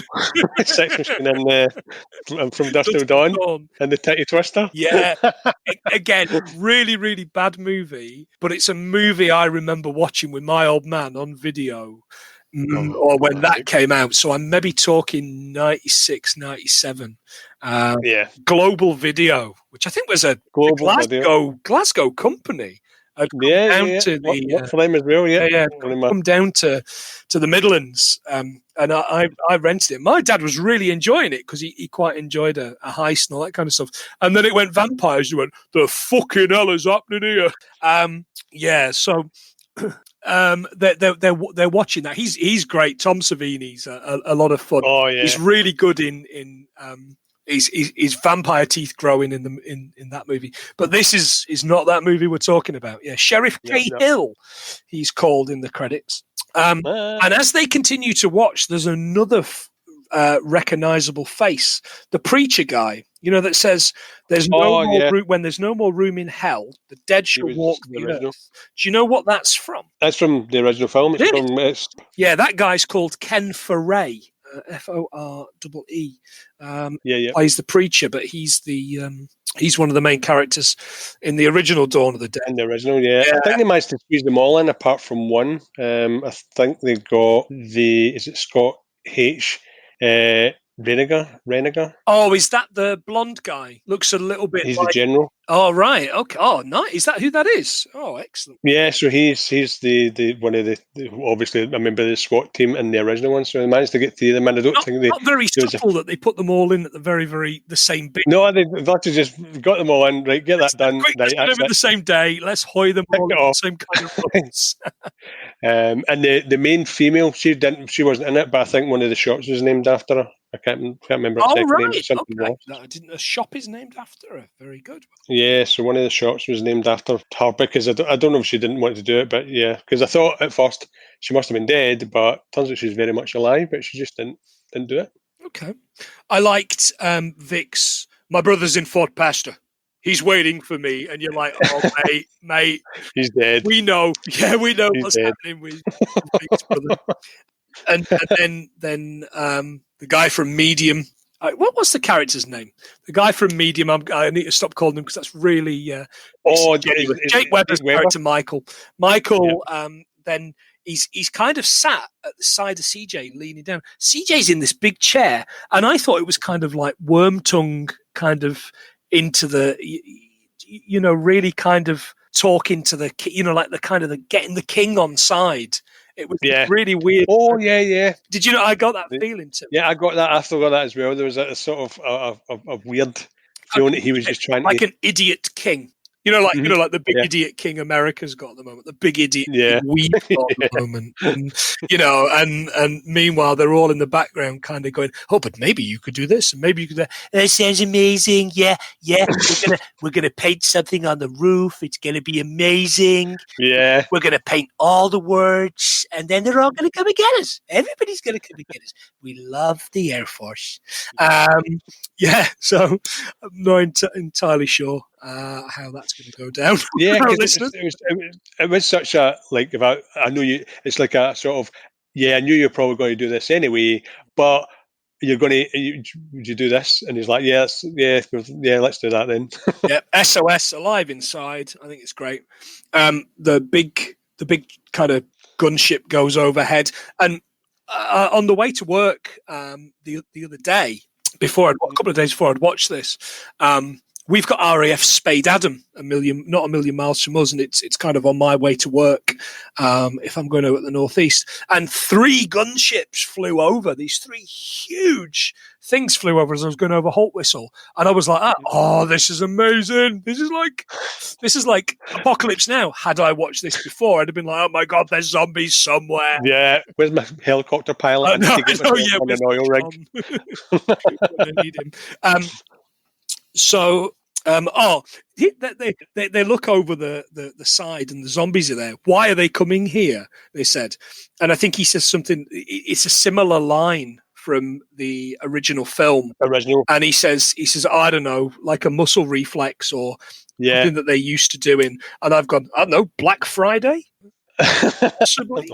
Sex Machine and from Dust Till Dawn and the Titty Twister. Yeah, again, really, really bad movie, but it's a movie I remember watching with my old man on video, or when that came out. So I'm maybe talking 96, 97. Global Video, which I think was a Glasgow company. I'd come down to the Midlands, and I rented it. My dad was really enjoying it because he quite enjoyed a heist and all that kind of stuff. And then it went vampires. You went, the fucking hell is happening here? So they're watching that. He's great. Tom Savini's a lot of fun. Oh yeah, he's really good in his vampire teeth growing in that movie. But this is not that movie we're talking about. Yeah, Sheriff Hill, he's called in the credits. And as they continue to watch, there's another recognizable face. The preacher guy, that says there's no Oh more yeah, room when there's no more room in hell. The dead he shall was walk the the original. earth. Do you know what that's from? That's from the original film. It's Really? from Yeah, that guy's called Ken Foray, Foree. yeah, yeah. Plays the preacher, but he's one of the main characters in the original Dawn of the Dead. In the original, yeah. I Yeah. think they managed to squeeze them all in apart from one. I think they got is it Scott H. Renegar? Oh, is that the blonde guy? Looks a little bit He's the like. general. Oh, right. Okay. Oh, nice. Is that who that is? Oh, excellent. Yeah, so he's the one of the obviously a member of the SWAT team in the original one. So they managed to get three of them, and I don't Not, think not very there was a subtle that they put them all in at the same bit. no. They've actually just got them all in. Right, get that done. Quick, let's Right, do that's them in it. the same day. Let's hoy them Tick all it in the off. same kind of roles. And the main female, she wasn't in it, but I think one of the shops was named after her. I can't remember her Oh, second name, right. but something Okay. else. No, I didn't. A shop is named after her. Very good. Yeah, so one of the shops was named after her because I don't know if she didn't want to do it, but yeah, because I thought at first she must have been dead, but turns out she's very much alive, but she just didn't do it. Okay. I liked Vic's. My brother's in Fort Pastor. He's waiting for me, and you're like, "Oh, mate, He's dead. we know. Yeah, we know He's what's dead. happening with Vic's brother." And then the guy from Medium. What was the character's name? The guy from Medium. I need to stop calling him because that's really Oh, Jake Webber's Jake Weber. character, Michael. Michael. Then he's kind of sat at the side of CJ, leaning down. CJ's in this big chair, and I thought it was kind of like worm tongue, kind of into the, really kind of talking to the, like the kind of the getting the king on side. It was really weird. Oh yeah. Did you know? I got that feeling too. Yeah, I got that. I still got that as well. There was a sort of a weird feeling that he was just trying like to an idiot king. Like Mhm. like the big Yeah. idiot king America's got at the moment, the big idiot Yeah. king we've got at the moment, and meanwhile they're all in the background, kind of going, "Oh, but maybe you could do this, and maybe you could." That sounds amazing. Yeah. We're gonna paint something on the roof. It's gonna be amazing. Yeah. We're gonna paint all the words, and then they're all gonna come and get us. Everybody's gonna come and get us. We love the Air Force. So I'm not entirely sure how that's going to go down. Yeah, because it was such a like about I know you. It's like a sort of I knew you're probably going to do this anyway, but you're going to would you do this? And he's like, let's do that then. Yeah, SOS alive inside. I think it's great. The big kind of gunship goes overhead, and on the way to work the other day, a couple of days before I'd watched this, we've got RAF Spade Adam, not a million miles from us, and it's kind of on my way to work if I'm going out at the northeast. And 3 gunships flew over. These 3 huge things flew over as I was going over Holt Whistle, and I was like, "Oh, this is amazing! This is like Apocalypse Now." Had I watched this before, I'd have been like, "Oh my god, there's zombies somewhere." Yeah, where's my helicopter pilot? I need to get myself on an oil rig. I need him. They look over the side and the zombies are there. Why are they coming here? They said, and I think he says something. It's a similar line from the original film. And he says, I don't know, like a muscle reflex or something that they're used to doing. And I've gone, I don't know, Black Friday. Possibly.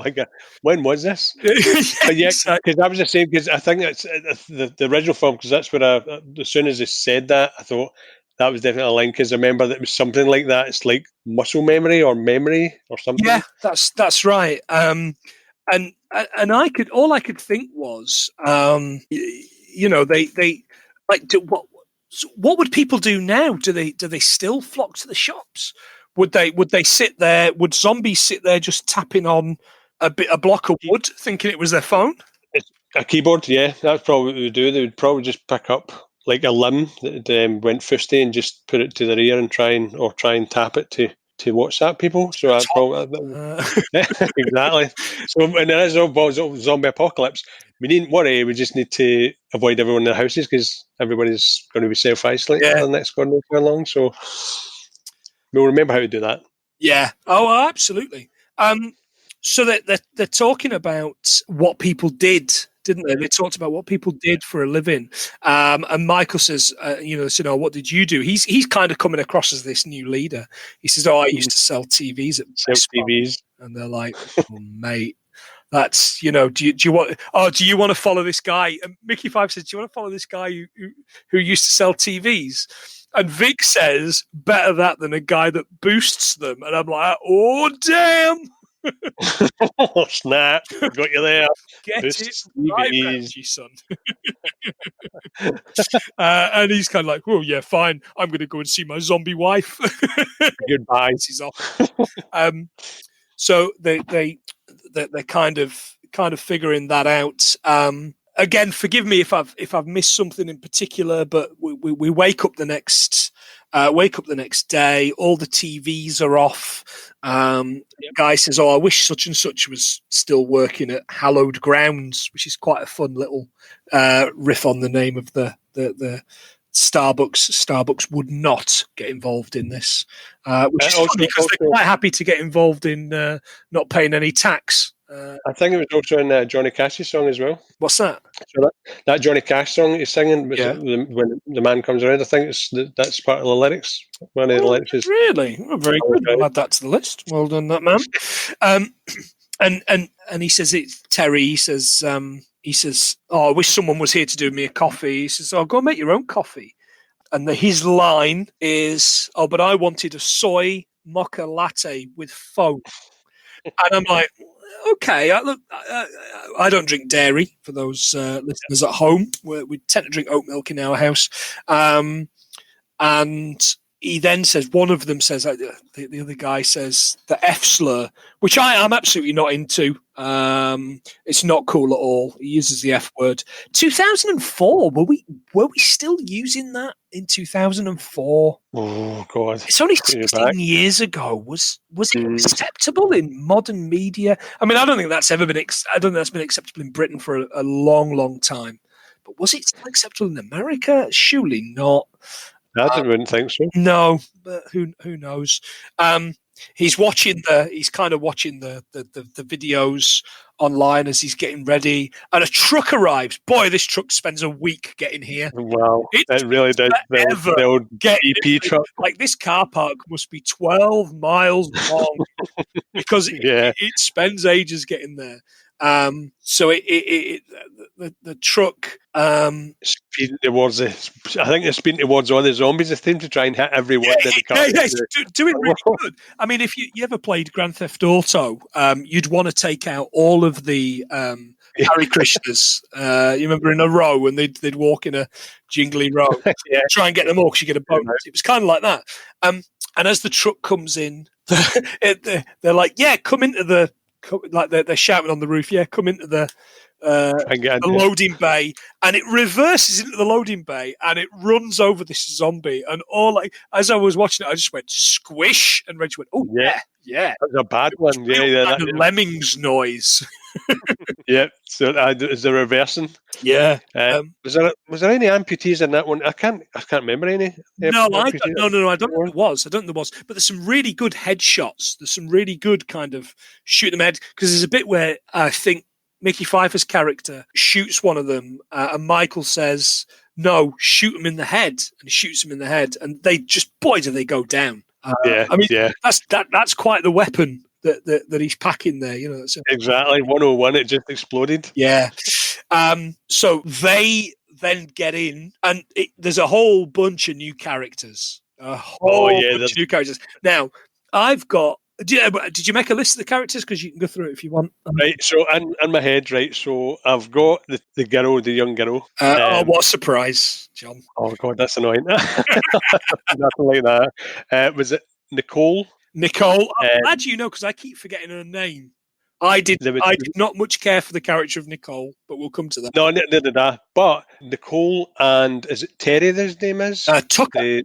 When was this? But because I was the same. Because I think it's the original film. Because that's where as soon as they said that, I thought that was definitely a line. Because I remember that it was something like that. It's like muscle memory or something. Yeah, that's right. And I could think was, they like what would people do now? Do they still flock to the shops? Would they sit there? Would zombies sit there just tapping on a block of wood, thinking it was their phone? It's a keyboard, yeah. That's probably what they would do. They would probably just pick up like a limb that went fusty and just put it to their ear and try and tap it to WhatsApp people. So I probably exactly. So when there is a zombie apocalypse, we needn't worry. We just need to avoid everyone in their houses because everybody's going to be self-isolating for the next God knows how long. So we'll remember how to do that. Yeah. Oh, absolutely. So they're talking about what people did didn't they? They talked about what people did for a living. And Michael says, what did you do? He's kind of coming across as this new leader. He says, I used to sell TVs at Sell Best Buy. TVs. And they're like, oh, mate. That's do you want? Oh, do you want to follow this guy? And Mickey Five says, do you want to follow this guy who used to sell TVs? And Vic says, better that than a guy that boosts them. And I'm like, oh damn! Oh snap! Got you there. Get Boosts it right, TVs. Reggie, son. And he's kind of like, oh yeah, fine. I'm going to go and see my zombie wife. Goodbye. He's off. So they're kind of figuring that out. Again, forgive me if I've missed something in particular, but we wake up the next day. All the TVs are off. Guy says, "Oh, I wish such and such was still working at Hallowed Grounds," which is quite a fun little riff on the name of the Starbucks. Starbucks would not get involved in this, which is funny because they're quite happy to get involved in not paying any tax. I think it was also in Johnny Cash's song as well. What's that? So that Johnny Cash song he's singing when the man comes around. I think that's part of the lyrics. One of the lyrics is really very good. I'll add that to the list. Well done, that man. And he says it's Terry. He says, "Oh, I wish someone was here to do me a coffee." He says, "Oh, go make your own coffee." And his line is, "Oh, but I wanted a soy mocha latte with foam." And I'm like, okay, I don't drink dairy, for those listeners at home. We tend to drink oat milk in our house. And he then says, one of them says, the other guy says the F slur, which I'm absolutely not into. It's not cool at all. He uses the F word. 2004, were we still using that in 2004? Oh God! It's only 16 years ago. Was it acceptable in modern media? I mean, I don't think that's ever been. I don't think that's been acceptable in Britain for a long, long time. But was it still acceptable in America? Surely not. I wouldn't think so. No, but who knows? He's kind of watching the videos online as he's getting ready, and a truck arrives. Boy, this truck spends a week getting here. Wow, it really did. The old EP truck. Like, this car park must be 12 miles long because it spends ages getting there. So the truck speeding towards I think it's speeding towards all the zombies. They seem to try and hit everyone in the car. Doing really good. I mean, if you ever played Grand Theft Auto, you'd want to take out all of the Hare Krishnas. You remember in a row, and they'd walk in a jingly row. Try and get them all because you get a bonus. It was kind of like that. And as the truck comes in, they're like, "Yeah, come into the." Like they're shouting on the roof, "Yeah, come into the loading bay," and it reverses into the loading bay and it runs over this zombie. And as I was watching it, I just went squish, and Reg went, "Oh yeah, that's a bad one." That Lemmings noise. Yeah, so is the reversing? Yeah. Was there any amputees in that one? I can't remember any. No, I don't think there was. But there's some really good headshots. There's some really good kind of shoot them head, because there's a bit where I think Mickey Pfeiffer's character shoots one of them, and Michael says, "No, shoot him in the head," and he shoots him in the head, and they just, boy, do they go down. That's quite the weapon that he's packing there, exactly 101. It just exploded. Yeah. So they then get in, and there's a whole bunch of new characters. Bunch of new characters. Now, I've got. Did you make a list of the characters? Because you can go through it if you want. Right. So in my head, right. So I've got the girl, the young girl. What a surprise, John! Oh God, that's annoying. Nothing like that. Was it Nicole? Nicole. I'm glad you know, because I keep forgetting her name. I did not much care for the character of Nicole, but we'll come to that. No, neither did I. But Nicole and is it Terry? His name is Tucker.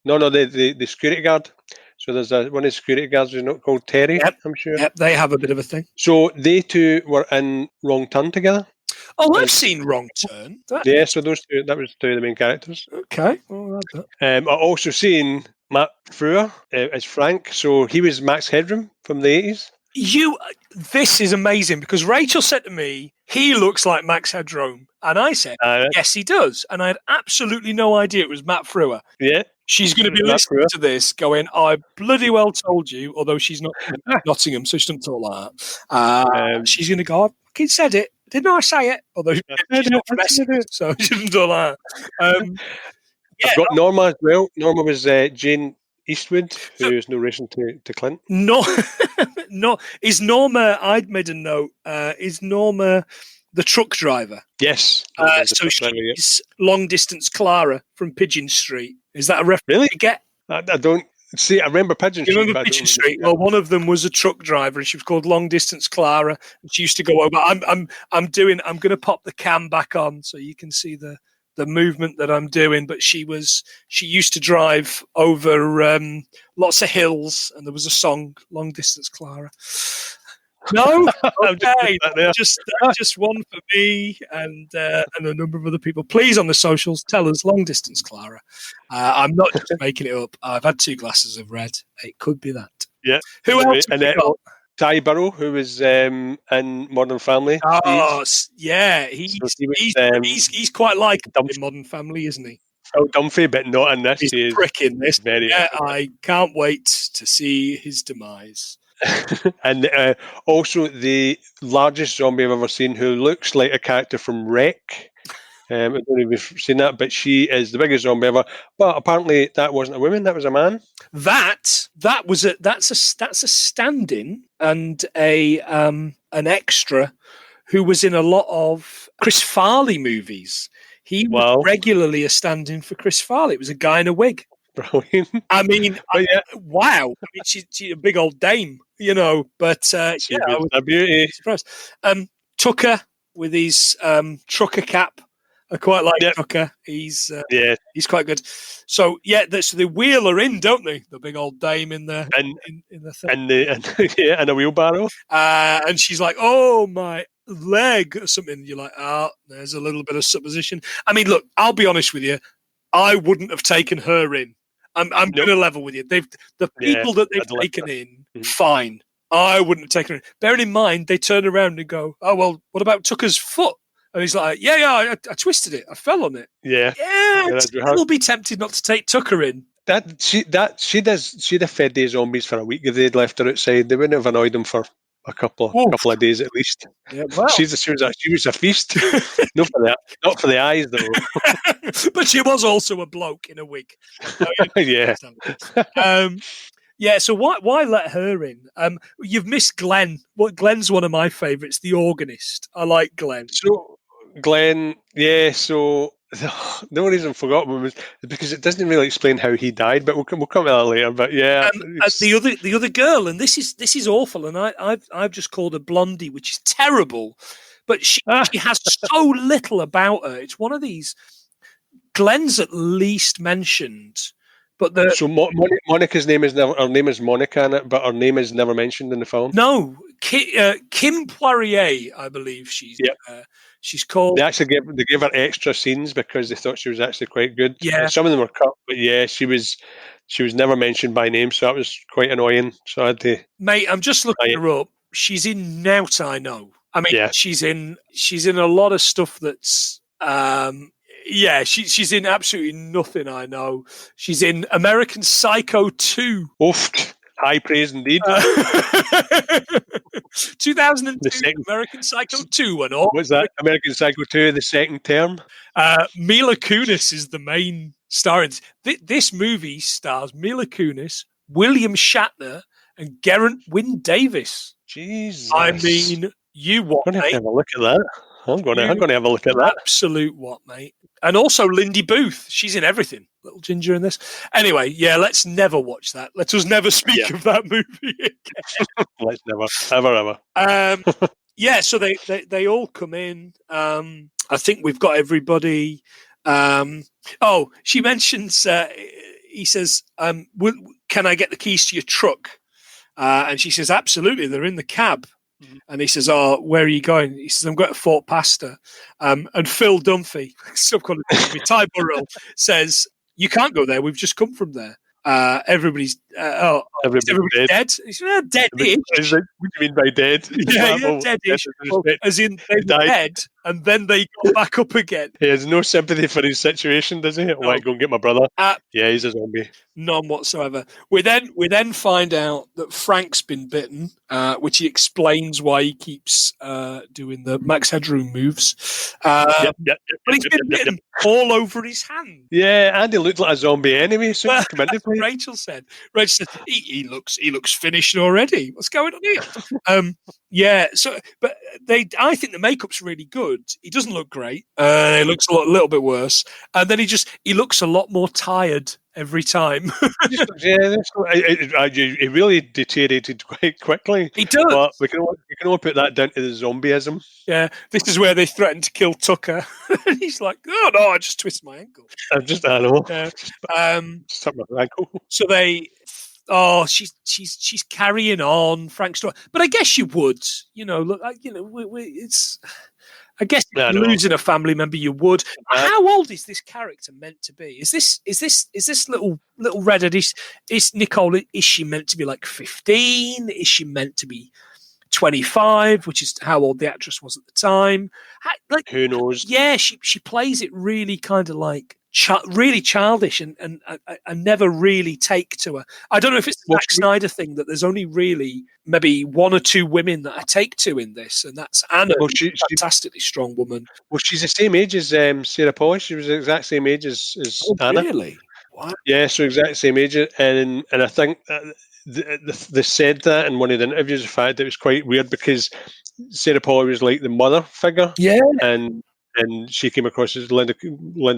The security guard. So there's one of the security guards who's not called Terry. Yep. I'm sure. Yep, they have a bit of a thing. So they two were in Wrong Turn together. Oh, I've seen Wrong Turn. So those two. That was two of the main characters. Okay. Well, I've also seen Matt Frewer as Frank. So he was Max Headroom from the 80s. This is amazing because Rachel said to me, he looks like Max Headroom. And I said, yes, he does. And I had absolutely no idea it was Matt Frewer. Yeah. She's going to be listening to this going, I bloody well told you, although she's not Nottingham, so she doesn't talk like that. She's going to go, I fucking said it. Didn't I say it? Although she's not from Essex, so she doesn't talk like that. I've got Norma as well. Norma was Jane Eastwood, who is no relation to Clint. No, is Norma, I'd made a note, is Norma the truck driver? Yes. So she's long distance Clara from Pigeon Street. Is that a reference really? you get? I don't see. I remember Pigeon Street. You remember Pigeon Street? Well, one of them was a truck driver, and she was called Long Distance Clara. And she used to go over. I'm going to pop the cam back on so you can see the movement that I'm doing. But she used to drive over lots of hills, and there was a song, Long Distance Clara. No, okay, just one for me and a number of other people. Please, on the socials, tell us Long Distance Clara. I'm not just making it up. I've had 2 glasses of red. It could be that. Yeah. Who else? And Ty Burrow, who was in Modern Family. Oh, yeah, he's quite like in Modern Family, isn't he? Phil Dunphy, but not in this. He's a prick in this. I can't wait to see his demise. And also the largest zombie I've ever seen, who looks like a character from Wreck. I don't know if you've seen that, but she is the biggest zombie ever. But apparently, that wasn't a woman; that was a man. That's a stand-in and an extra who was in a lot of Chris Farley movies. He was regularly a stand-in for Chris Farley. It was a guy in a wig. Brilliant. I mean, wow. I mean, she's a big old dame, but I was a beauty. Surprised. Tucker with his trucker cap. I quite like Tucker. He's quite good. So so they wheel her in, don't they? The big old dame in the in the thing. And a wheelbarrow. And she's like, "Oh, my leg," or something. You're like, there's a little bit of supposition. I mean, look, I'll be honest with you. I wouldn't have taken her in. I'm going to level with you. The people that they've taken in, fine. I wouldn't have taken her in. Bearing in mind, they turn around and go, "Oh well, what about Tucker's foot?" And he's like, I twisted it. I fell on it. Yeah. I'll be tempted not to take Tucker in. She'd have fed these zombies for a week if they'd left her outside. They wouldn't have annoyed them for a couple of days at least. Yeah, well. She was a feast. Not for the eyes though. But she was also a bloke in a wig. So why let her in? You've missed Glenn. Glenn's one of my favourites, the organist. I like Glenn. So Glenn, so the only reason I forgot him was because it doesn't really explain how he died, but we'll come to that later. But the other girl, and this is awful, and I've just called her Blondie, which is terrible, but she has so little about her. It's one of these. Glenn's at least mentioned. But Monica's name is never. Her name is Monica in it, but her name is never mentioned in the film. No, Kim Poirier, I believe she's called. They gave her extra scenes because they thought she was actually quite good. Yeah, some of them were cut, but she was never mentioned by name, so that was quite annoying. So I had to. Mate, I'm just looking her up. She's in Nout, I know. I mean, she's in a lot of stuff that's. She's in absolutely nothing, I know. She's in American Psycho 2. Oof, high praise indeed. 2002 American Psycho 2 and all. What's that? American Psycho 2, the second term? Mila Kunis is the main star. This movie stars Mila Kunis, William Shatner, and Geraint Wynne Davis. Jesus. I mean, you what, I'm going to have a look at that. I'm going to have a look at that. Absolute what, mate? And also Lindy Booth. She's in everything. Little ginger in this. Anyway, let's never watch that. Let us never speak of that movie again. Let's never, ever. So they all come in. I think we've got everybody. She mentions, he says, can I get the keys to your truck? And she says, absolutely, they're in the cab. And he says, where are you going? He says, I'm going to Fort Pastor. And Phil Dunphy, Ty Burrell, says, you can't go there. We've just come from there. Everybody's Everybody's everybody dead. dead? He said, dead-ish. It's like, what do you mean by dead? Yeah, Well, dead-ish. Well, disrespect. as in they He were died. dead and then they got back up again. He has no sympathy for his situation, does he? Like, go and get my brother. Yeah, he's a zombie. None whatsoever. We then find out that Frank's been bitten, which he explains why he keeps doing the Max Headroom moves. But he's been bitten all over his hand. Yeah, and he looked like a zombie anyway. So Well, come into play. Rachel said, he looks finished already. What's going on here? Yeah. So, but I think the makeup's really good. He doesn't look great. He looks a little bit worse, and then he looks a lot more tired every time. He really deteriorated quite quickly. He does. But we can only put that down to the zombieism. Yeah, this is where they threaten to kill Tucker. And he's like, "Oh no, I just twisted my ankle." I know. Yeah. Just my ankle. So she's carrying on Frank's story, but I guess you would, look, it's. I guess if you're losing a family member, you would. How old is this character meant to be? Is this little redhead? Is Nicole? Is she meant to be like 15? Is she meant to be 25, which is how old the actress was at the time? Who knows? Yeah, she plays it really kind of like really childish and never really take to her. I don't know if it's the Zack Snyder thing that there's only really maybe one or two women that I take to in this, and that's Anna. Well, she's a fantastically strong woman. Well, she's the same age as Sarah Polley. She was the exact same age as Anna. Really? Wow. Yeah, so exact same age, and I think they said that in one of the interviews. The fact that it was quite weird because Sarah Polley was like the mother figure, and she came across as Linda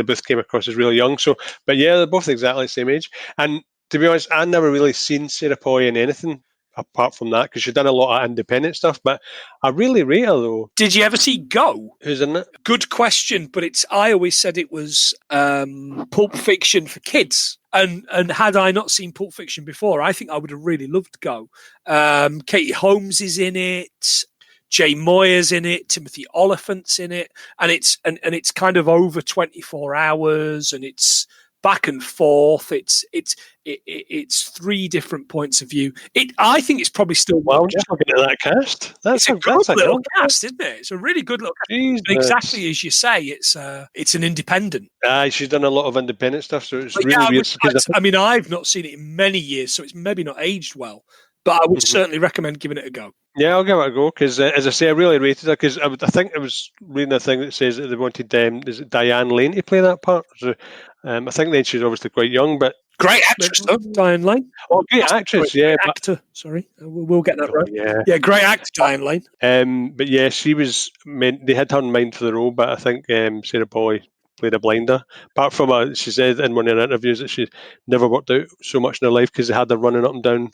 Booth came across as really young. So, but yeah, they're both exactly the same age. And to be honest, I never really seen Sarah Polley in anything apart from that because she'd done a lot of independent stuff. But I really rate her though. Did you ever see Go? Who's in it? Good question, but I always said it was Pulp Fiction for kids. And had I not seen Pulp Fiction before, I think I would have really loved Go. Katie Holmes is in it. Jay Moyer's in it, Timothy Oliphant's in it, and it's kind of over 24 hours, and it's back and forth. It's three different points of view. I think it's probably still. Well, I'm just looking at that cast. That's a good little cast, isn't it? It's a really good little cast. Exactly as you say, it's an independent. She's done a lot of independent stuff, so it's really weird. I mean, I've not seen it in many years, so it's maybe not aged well. But I would certainly recommend giving it a go. Yeah, I'll give it a go because, as I say, I really rated it because I think I was reading a thing that says that they wanted is it Diane Lane to play that part. So, I think then she's obviously quite young, but great actress though, Diane Lane. Oh, great actress, yeah. Actor, sorry, we'll get that right. Yeah, great actor, Diane Lane. But yeah, she was meant. They had her in mind for the role, but I think Sarah Polley played a blinder. Apart from she said in one of her interviews that she never worked out so much in her life because they had her running up and down.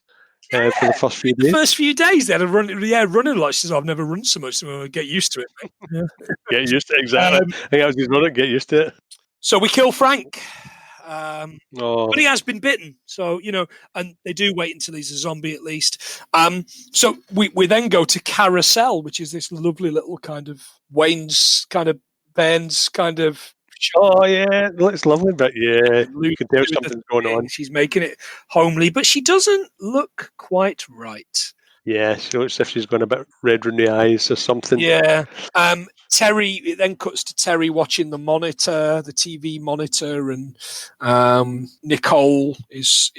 For the first few days. The first few days, they had a running a lot. She says, "I've never run so much, so we'll get used to it." Yeah. Get used to it, exactly. I think I was just running, get used to it. So we kill Frank. But he has been bitten, so and they do wait until he's a zombie at least. So we then go to Carousel, which is this lovely little kind of Wayne's kind of Ben's kind of. Oh yeah, it's lovely, but yeah, you can tell something's going on. She's making it homely, but she doesn't look quite right. Yeah, she looks as if she's gone a bit red around the eyes or something. Yeah. Terry. It then cuts to Terry watching the TV monitor, and Nicole is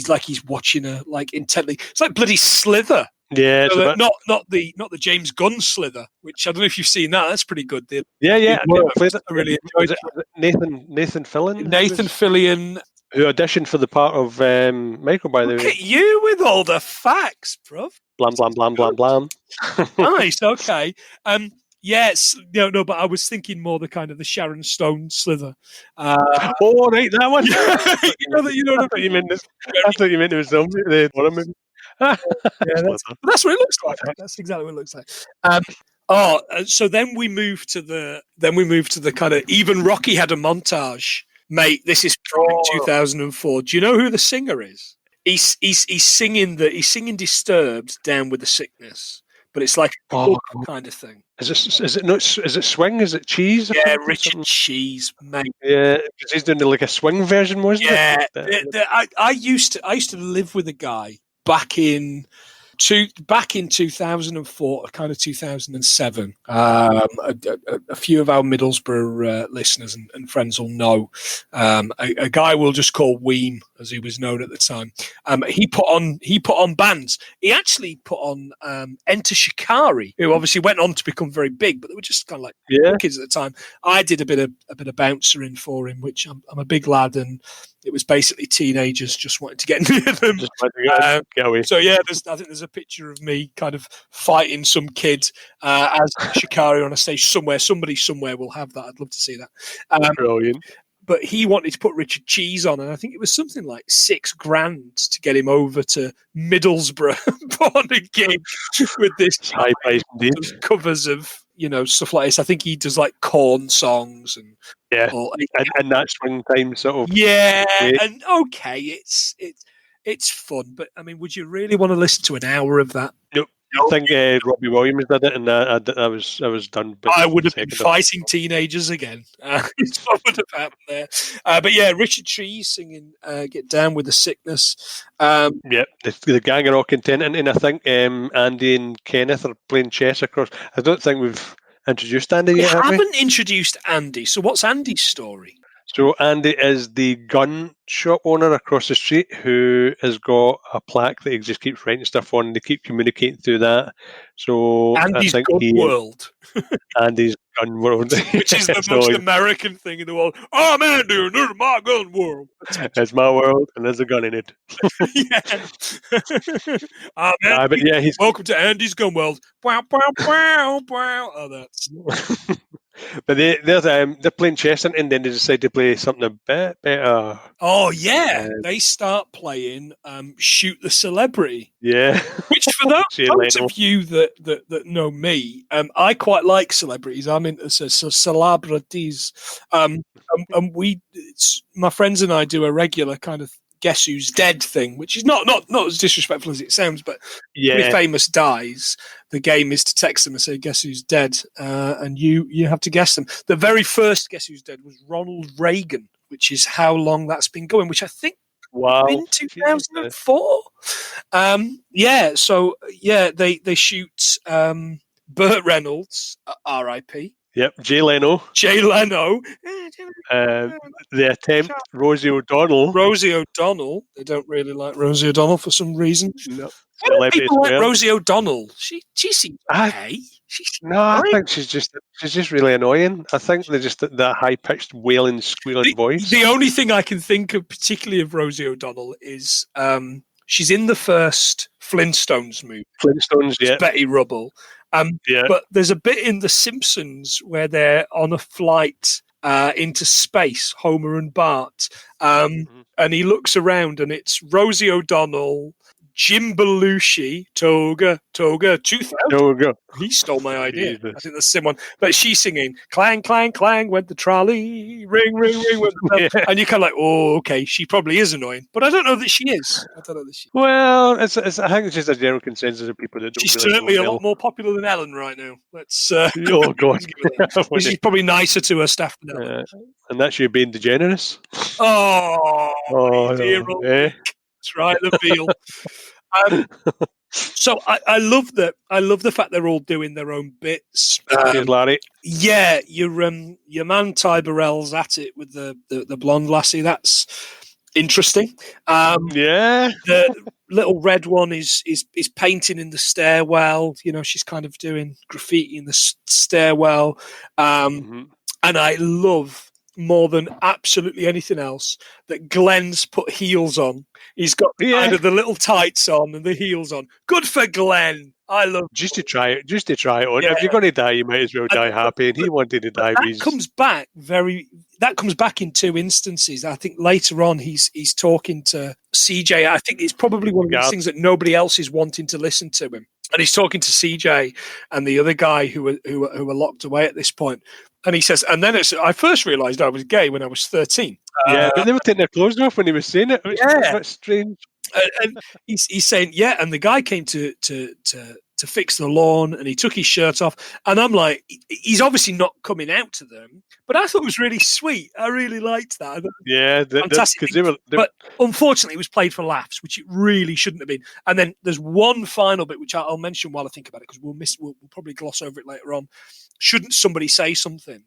like he's watching her like intently. It's like bloody Slither. Yeah, so not the James Gunn Slither, which I don't know if you've seen that. That's pretty good. Yeah. I really enjoyed it. Nathan Fillion. Nathan Fillion, who auditioned for the part of Michael, by the way. Look at you with all the facts, bruv. Blam blam blam blam blam. Nice. Okay. Yes, no, but I was thinking more the kind of the Sharon Stone Slither. Right, that one. you know what I meant. I thought you meant it was zombie. That's what it looks like. That's exactly what it looks like. So then we move to the kind of even Rocky had a montage, mate. This is from 2004. Do you know who the singer is? He's singing Disturbed, Down with the Sickness, but it's like a kind of thing. Is it not? Is it swing? Is it cheese or Yeah, something? Richard Cheese, mate. Yeah, because he's doing like a swing version, wasn't Yeah, it? I used to live with a guy back in 2004, kind of 2007. A few of our Middlesbrough listeners and friends will know a guy we'll just call Weem, as he was known at the time. He put on bands. He actually put on Enter Shikari, who obviously went on to become very big, but they were just kind of like kids at the time. I did a bit of bouncer in for him, which I'm a big lad, and it was basically teenagers just wanting to get near them. Just wanted to get away. So yeah, I think there's a picture of me kind of fighting some kid as Shikari on a stage somewhere. Somebody somewhere will have that. I'd love to see that. Brilliant. But he wanted to put Richard Cheese on, and I think it was something like $6,000 to get him over to Middlesbrough on a gig with this high price indeed. Covers of stuff like this. I think he does like Corn songs and and that swing time sort of and okay, it's fun, but I mean, would you really want to listen to an hour of that? Nope. I think Robbie Williams did it, and I was done. I would have been fighting teenagers again. It's what would have happened there. But yeah, Richard Cheese singing "Get Down with the Sickness." The gang are all content, and I think Andy and Kenneth are playing chess across. I don't think we've introduced Andy yet. We haven't introduced Andy. So what's Andy's story? So Andy is the gun shop owner across the street who has got a plaque that he just keeps writing stuff on. They keep communicating through that. So Andy's I think Gun World. Andy's Gun World. Which is the most American thing in the world. Oh, I'm Andy, and this is my gun world. It's my world, and there's a gun in it. Andy, welcome to Andy's Gun World. Wow, wow, wow, wow. Oh, that's... But they're playing chess, and then they decide to play something a bit better. Oh yeah, they start playing Shoot the Celebrity. Yeah, which for those of you that know me, I quite like celebrities. I'm into celebrities, and my friends and I do a regular kind of Guess Who's Dead thing, which is not as disrespectful as it sounds, but when famous dies, the game is to text them and say Guess Who's Dead, and you have to guess them. The very first Guess Who's Dead was Ronald Reagan, which is how long that's been going, which I think in 2004. They shoot Burt Reynolds, R.I.P. Yep, Jay Leno. They attempt Rosie O'Donnell. They don't really like Rosie O'Donnell for some reason. No. Why do people like Rosie O'Donnell? She seems okay. I think she's just really annoying. I think they're just that high pitched wailing, squealing voice. The only thing I can think of, particularly of Rosie O'Donnell, is she's in the first Flintstones movie. Betty Rubble. But there's a bit in The Simpsons where they're on a flight into space, Homer and Bart, and he looks around and it's Rosie O'Donnell, Jim Belushi, Toga, 2000. Toga. He stole my idea. Jesus. I think that's the same one. But she's singing, clang, clang, clang, went the trolley, ring, ring, ring. Went the and you're kind of like, oh, okay, she probably is annoying. But I don't know that she is. Well, I think it's just a general consensus of people that don't She's really certainly know a lot more popular than Ellen right now. Let's. Oh, God. She's probably nicer to her staff than Ellen. And that's you being DeGeneres. Dear old That's right, the veal. So I love that. I love the fact they're all doing their own bits. Larry. Yeah, your man Ty Burrell's at it with the blonde lassie. That's interesting. The little red one is painting in the stairwell. She's kind of doing graffiti in the stairwell. And I love, more than absolutely anything else, that Glenn's put heels on. He's got kind of the little tights on and the heels on. Good for Glenn. I love just to try it on. If you're going to die, you might as well die happy. And he wanted to die. That comes back in two instances. I think later on he's talking to CJ. I think it's probably one of those things that nobody else is wanting to listen to him. And he's talking to CJ and the other guy who were locked away at this point. And he says, and then I first realised I was gay when I was 13. But they were taking their clothes off when he was saying it. It was a bit strange. And he's saying, and the guy came to to fix the lawn, and he took his shirt off. And I'm like, he's obviously not coming out to them, but I thought it was really sweet. I really liked that. Yeah, Fantastic. But unfortunately, it was played for laughs, which it really shouldn't have been. And then there's one final bit, which I'll mention while I think about it, because we'll probably gloss over it later on. Shouldn't somebody say something?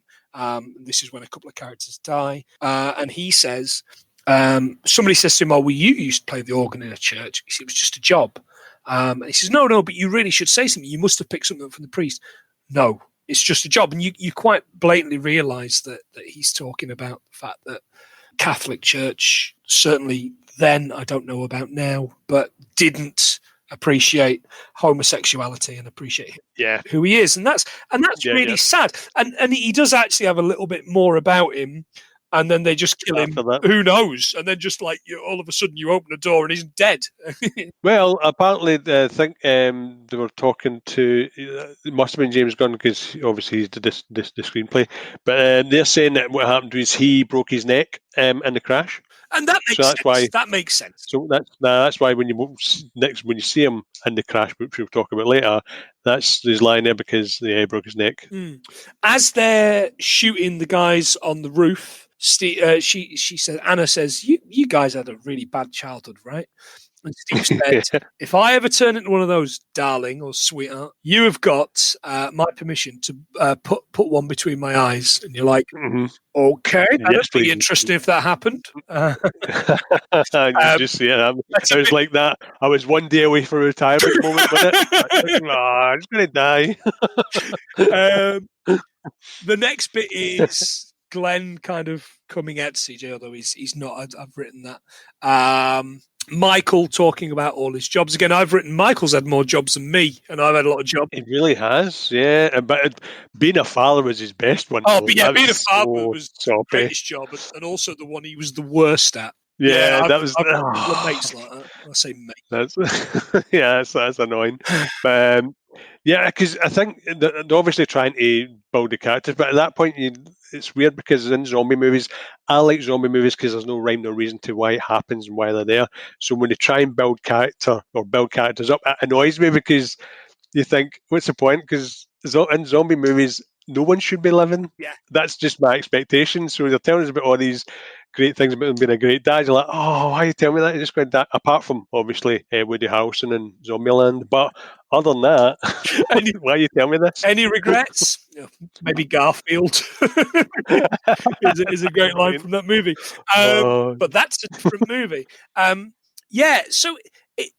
This is when a couple of characters die. And he says, somebody says to him, "Oh, well, you used to play the organ in a church." He said, "It was just a job." And he says, no, but you really should say something. You must have picked something up from the priest. No, it's just a job. And you quite blatantly realise that he's talking about the fact that Catholic Church, certainly then, I don't know about now, but didn't appreciate homosexuality and appreciate who he is. And that's really sad. And he does actually have a little bit more about him. And then they just kill him. Who knows? And then just all of a sudden you open the door and he's dead. Well, apparently, I think they were talking to. It must have been James Gunn, because obviously he's the screenplay. But they're saying that what happened was he broke his neck in the crash, and that makes sense. That makes sense. So that's why when you see him in the crash, which we'll talk about later, he's lying there because he broke his neck. As they're shooting the guys on the roof, she said, Anna says, "You guys had a really bad childhood, right?" And Steve said, "If I ever turn into one of those, darling or sweetheart, you have got my permission to put one between my eyes." And you're like, "Okay, that'd be interesting if that happened." Just see it. It was like that. I was one day away from retirement moment with it. I'm just going to die. The next bit is Glenn kind of coming at CJ, although he's not. I've written that. Michael talking about all his jobs. Again, I've written Michael's had more jobs than me, and I've had a lot of jobs. He really has, yeah. But being a father was his best one. Oh, but yeah, being a father was the greatest job, and also the one he was the worst at. Yeah, that was. I've mates like that. I say mate. That's annoying. But yeah, because I think they're obviously trying to build the characters, but at that point, it's weird because in zombie movies, I like zombie movies because there's no rhyme, no reason to why it happens and why they're there. So when they try and build characters up, it annoys me because you think, what's the point? Because in zombie movies, no one should be living. Yeah. That's just my expectation. So they're telling us about all these great things about him being a great dad. You're like, oh, why you tell me that? You're just going to die. Apart from, obviously, Woody Harrelson and Zombieland. But other than that, why you tell me this? Any regrets? Maybe Garfield is a great line from that movie. But that's a different movie. So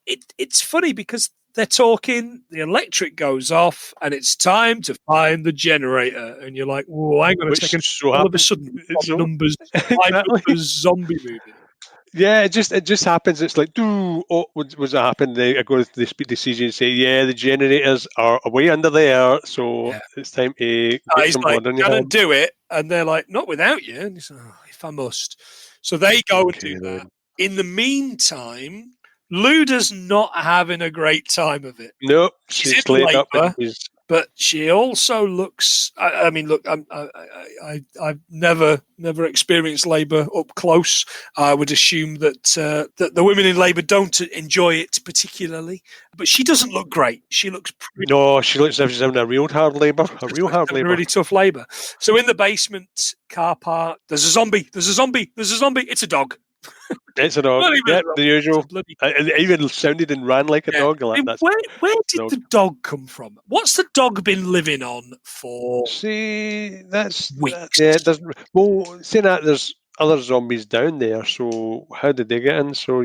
it's funny because they're talking, the electric goes off, and it's time to find the generator. And you're like, whoa, hang on a second. All of a sudden, numbers zombie movie. Yeah, it just happens. It's like, what's that happen? They speak to CJ and say, yeah, the generators are way under there, so it's time to get some blood on your hand. Do it. And they're like, not without you. And he's like, if I must. So they go and do that. In the meantime, Luda's not having a great time of it. No, she's laid up. But she also looks. I mean, look, I've never experienced labour up close. I would assume that the women in labour don't enjoy it particularly. But she doesn't look great. She looks pretty. No, she looks as if she's having a real hard labour. Really tough labour. So in the basement car park, there's a zombie. It's a dog. It's a dog. Yeah, the usual. It even sounded and ran like a dog. Like, where did the dog come from? What's the dog been living on for? See, that's weeks. Saying that, there's other zombies down there. So how did they get in? So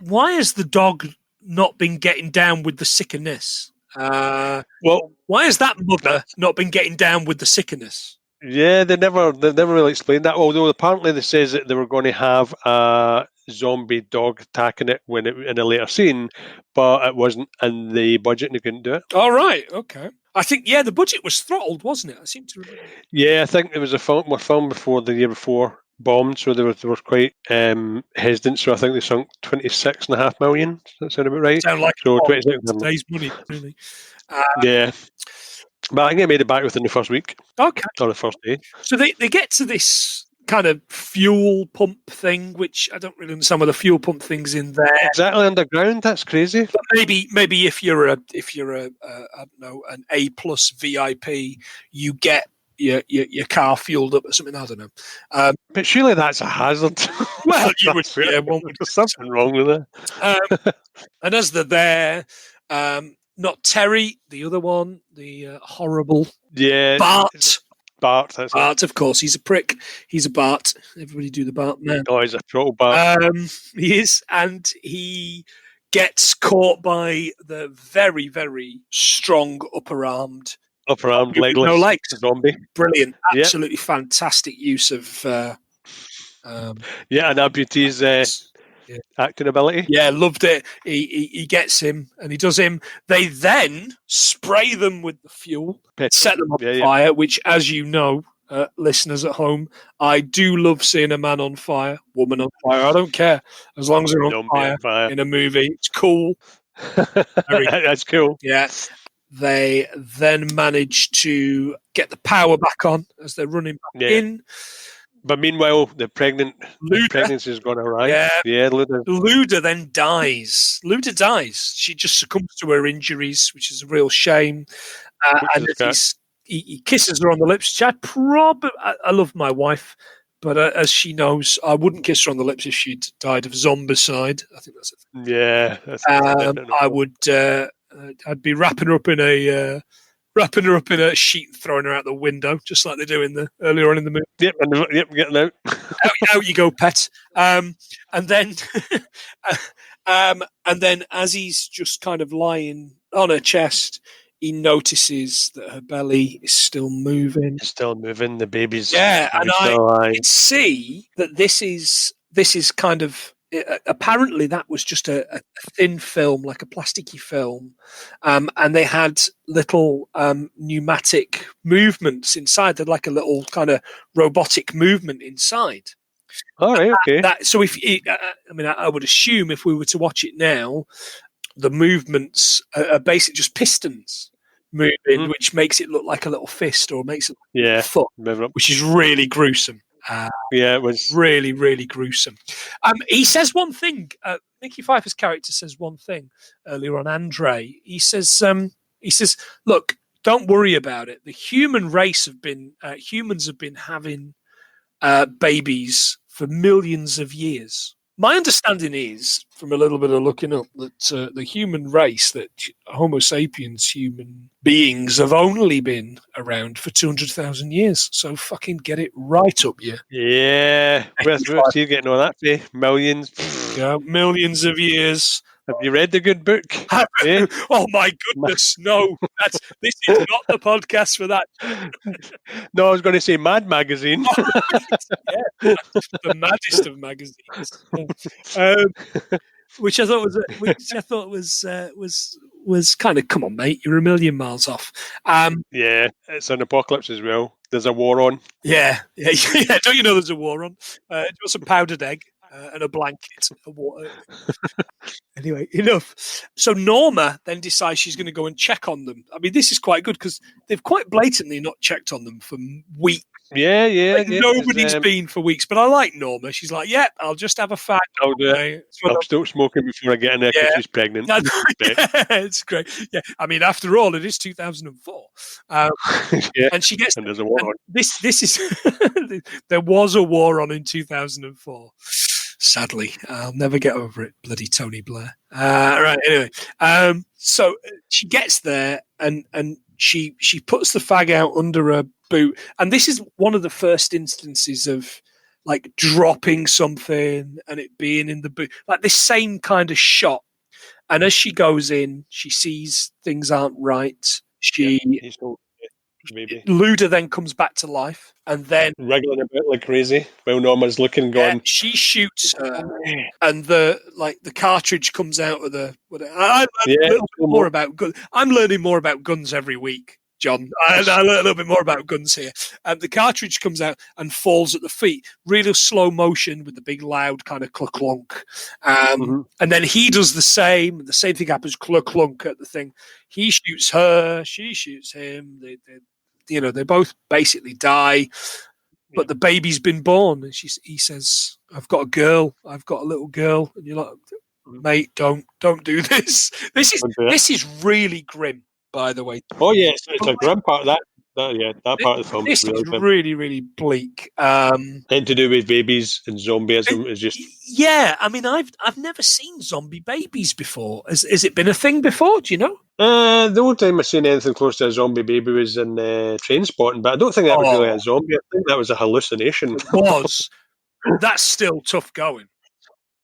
why has the dog not been getting down with the sickness? Why has that mother not been getting down with the sickness? Yeah, they never really explained that. Although apparently they says that they were going to have a zombie dog attacking it in a later scene, but it wasn't in the budget and they couldn't do it. All right, okay. I think the budget was throttled, wasn't it? I seem to remember. Yeah, I think it was a film before the year before bombed, so they were quite hesitant. So I think they sunk $26.5 million. Does that sound about right? Sound like today's money, really. Yeah. But I think they made it back within the first week. Okay. Or the first day. So they get to this kind of fuel pump thing, which I don't really understand why the fuel pump thing's in there. Exactly underground. That's crazy. But maybe if you're a I don't know, an A+ VIP, you get your car fueled up or something. I don't know. But surely that's a hazard. Well, you would. Yeah, one would. There's something wrong with it. And as they're there, not Terry, the other one, the horrible Bart. Bart, that's Bart, of course, he's a prick. He's a Bart. Everybody do the Bart man. Oh, he's a total Bart. He is, and he gets caught by the very, very strong legless, no legs zombie. Brilliant, absolutely fantastic use of and amputee's acting ability. Yeah, loved it. He gets him and he does him. They then spray them with the fuel, set them on fire, which, as you know, listeners at home, I do love seeing a man on fire, woman on fire. I don't care. As long as they're on fire in a movie. It's cool. That's cool. Yeah. They then manage to get the power back on as they're running back in. But meanwhile, the pregnancy is going to arrive. Yeah, Luda then dies. Luda dies. She just succumbs to her injuries, which is a real shame. And he kisses her on the lips. I love my wife, but as she knows, I wouldn't kiss her on the lips if she'd died of zombicide. I think that's it. Yeah, I would. I'd be wrapping her up in a sheet and throwing her out the window, just like they do earlier on in the movie. Yep, getting out. out you go, pet. And then as he's just kind of lying on her chest, he notices that her belly is still moving. It's still moving. The baby's and I can see that this is kind of. Apparently that was just a thin film, like a plasticky film, and they had little pneumatic movements inside. They're like a little kind of robotic movement inside. All right, okay. So I would assume if we were to watch it now, the movements are basically just pistons moving, which makes it look like a little fist or makes it look like a foot, which is really gruesome. It was really, really gruesome. He says one thing. Mickey Pfeiffer's character says one thing earlier on. Andre, he says, "Look, don't worry about it. The human race humans have been having babies for millions of years." My understanding is, from a little bit of looking up, that the human race, that Homo sapiens human beings, have only been around for 200,000 years. So fucking get it right up, you. Yeah. Where's you getting all that for? Millions. Yeah, millions of years. Have you read the good book? Oh my goodness, no! This is not the podcast for that. No, I was going to say Mad Magazine. Yeah, the maddest of magazines. Which I thought was kind of, come on, mate, you're a million miles off. Yeah, it's an apocalypse as well. There's a war on. Yeah. Don't you know there's a war on? It was some powdered egg. And a blanket, a water. Anyway, enough. So Norma then decides she's going to go and check on them. I mean, this is quite good because they've quite blatantly not checked on them for weeks. Yeah. Nobody's been for weeks, but I like Norma. She's like, "Yeah, I'll just have a fag. I'll do it. I'm still smoking before I get in there because she's pregnant." It's great. Yeah, I mean, after all, it is 2004, and she gets. And there's a war on. This is there was a war on in 2004. Sadly, I'll never get over it. Bloody Tony Blair. Right. Anyway, so she gets there and she puts the fag out under her boot, and this is one of the first instances of like dropping something and it being in the boot, like this same kind of shot. And as she goes in, she sees things aren't right. Luda then comes back to life and then wriggling about like crazy while Norma's looking, going. She shoots her, and the cartridge comes out of the. I'm learning more about guns every week, John. I learn a little bit more about guns here. The cartridge comes out and falls at the feet, really slow motion with the big loud kind of cluck-clunk. And then he does the same. The same thing happens, cluck-clunk at the thing. He shoots her, she shoots him. They both basically die. but the baby's been born, and he says, "I've got a girl. I've got a little girl," and you're like, "Mate, don't do this. This is really grim." By the way. Oh yeah, it's a grim part of that. That part of the film This is really is grim. really, really bleak. Anything to do with babies and zombieism is just. Yeah, I mean, I've never seen zombie babies before. Has it been a thing before? Do you know? The only time I've seen anything close to a zombie baby was in Train Spotting, but I don't think that was really a zombie. I think that was a hallucination. It was. That's still tough going.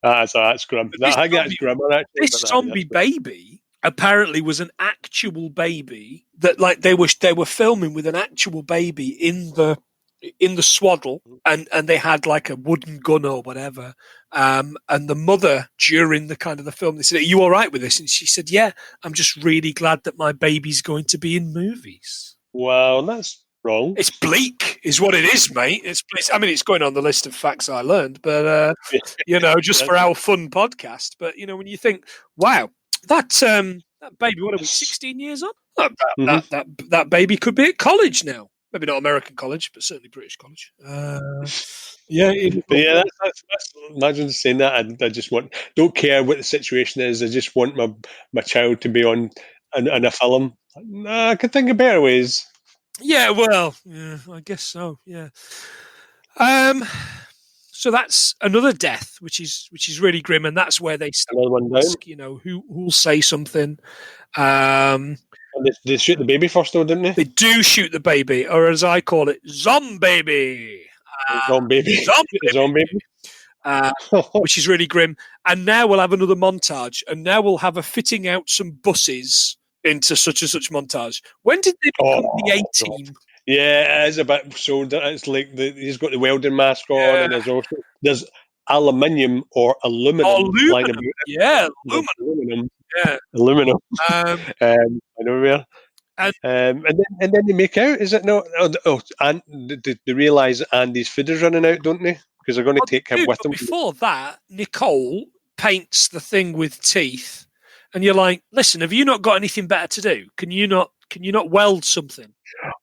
That's grim. I think that's grimmer, actually. This zombie baby apparently was an actual baby that, like, they were filming with an actual baby in the swaddle, and they had like a wooden gun or whatever. And the mother, during the kind of the film, they said, "Are you all right with this?" And she said, "Yeah, I'm just really glad that my baby's going to be in movies." Wow, that's wrong. It's bleak, is what it is, mate. I mean, it's going on the list of facts I learned, but just for our fun podcast. But when you think, wow, that baby, what are we, 16 years on? That baby could be at college now. Maybe not American college, but certainly British college. That's imagine saying that. I just don't care what the situation is. I just want my child to be on in a film. I could think of better ways. Yeah, well, yeah, I guess so. Yeah. So that's another death, which is really grim, and that's where they start to ask, who'll say something. And they shoot the baby first, though, didn't they? They do shoot the baby, or as I call it, zombie. Zombie. Which is really grim. And now we'll have another montage, and now we'll have a fitting out some buses into such and such montage. When did they become the A-Team? Yeah, it is a bit so. It's like he's got the welding mask on, and there's aluminium or aluminum. Yeah, aluminum. Yeah, aluminum. I know where. And then they make out. Is it no? And they realise Andy's food is running out, don't they? Because they're going to take him with them. Before that, Nicole paints the thing with teeth, and you're like, "Listen, have you not got anything better to do? Can you not weld something?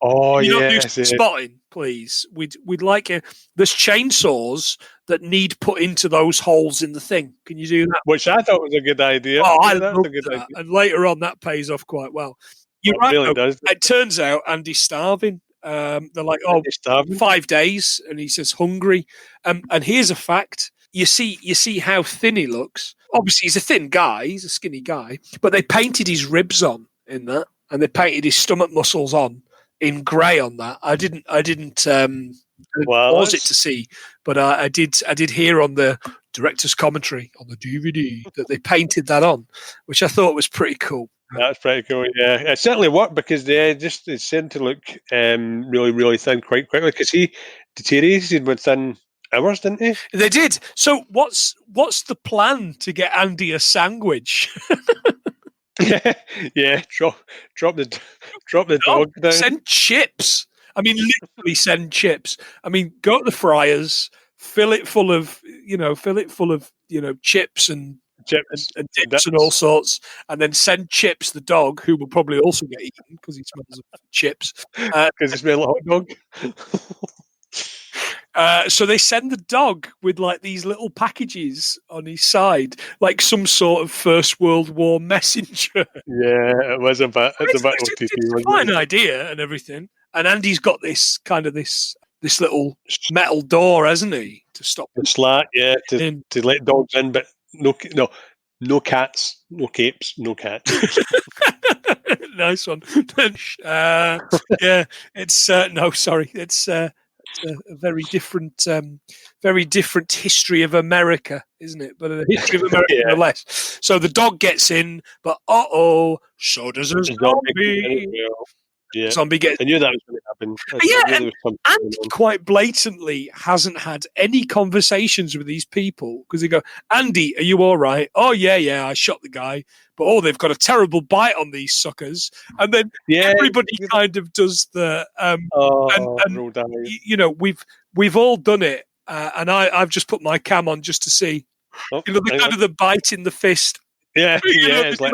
Oh, Can you yeah, not do some spotting, please? We'd like it. There's chainsaws that need put into those holes in the thing. Can you do that?" Which I thought was a good idea. Oh, I love that. And later on, that pays off quite well. You're right. Really does. It turns out Andy's starving. They're like, "Oh, 5 days," and he says hungry. And here's a fact: you see how thin he looks. Obviously, he's a thin guy. He's a skinny guy, but they painted his ribs on in that, and they painted his stomach muscles on in grey on that. I didn't pause it to see, but I did hear on the director's commentary on the DVD that they painted that on, which I thought was pretty cool. That's pretty cool. Yeah, it certainly worked because they seemed to look really, really thin quite quickly because he deteriorated within hours, didn't he? They did. So what's the plan to get Andy a sandwich? Yeah. Drop the dog down. Send chips. I mean, literally send chips. I mean, go to the fryers, fill it full of chips and dips and all sorts, and then send Chips the dog, who will probably also get eaten because he smells of chips. Because he smells like a hot dog. So they send the dog with like these little packages on his side, like some sort of First World War messenger. Yeah, it was a bit. It's a fine idea and everything. And Andy's got this kind of this little metal door, hasn't he, to stop the slat? Yeah, to let dogs in, but no cats, no capes, no cats. Nice one. Yeah, it's no, sorry, it's a very different history of America, isn't it? But a history of America, no less. So the dog gets in, but so does a zombie. Yeah. Zombie gets. I knew that was going to happen. And quite blatantly hasn't had any conversations with these people because they go, "Andy, are you all right?" "Oh yeah, I shot the guy, but they've got a terrible bite on these suckers." And then everybody kind of does the we've all done it, and I've just put my cam on just to see, the kind of the bite in the fist. Yeah, it's like,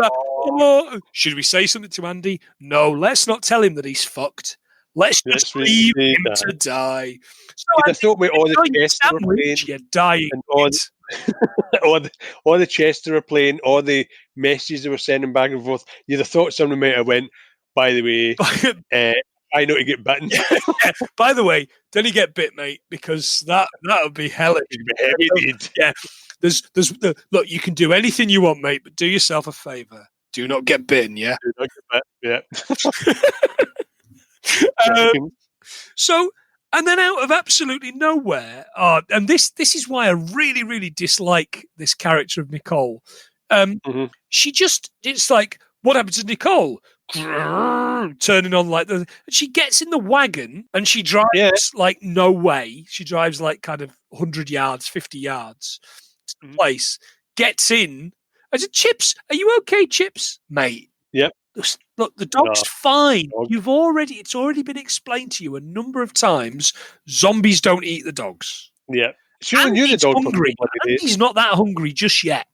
should we say something to Andy? No, let's not tell him that he's fucked. Let's just leave him that. to die. So You'd have Andy, thought with all the enjoying your chests they were playing, sandwich, you're dying. and all the chests they were playing, all the messages they were sending back and forth, you'd have thought someone might have went, by the way, I know to get bitten. Yeah. By the way, don't you get bit, mate? Because that would be hellish. It'd be heavy, dude. Yeah. Look, you can do anything you want, mate, but do yourself a favour. Do not get bitten, yeah? Do not get bit. Yeah. So, and then out of absolutely nowhere, and this is why I really, really dislike this character of Nicole. She just, it's like, what happened to Nicole? Turning on like she gets in the wagon and she drives like no way. She drives like kind of 100 yards, 50 yards to the place, gets in. I said, Chips, are you okay, Chips? Mate. Yep. Look, the dog's fine. It's already been explained to you a number of times. Zombies don't eat the dogs. Yeah. She only knew the dog hungry. He's not that hungry just yet.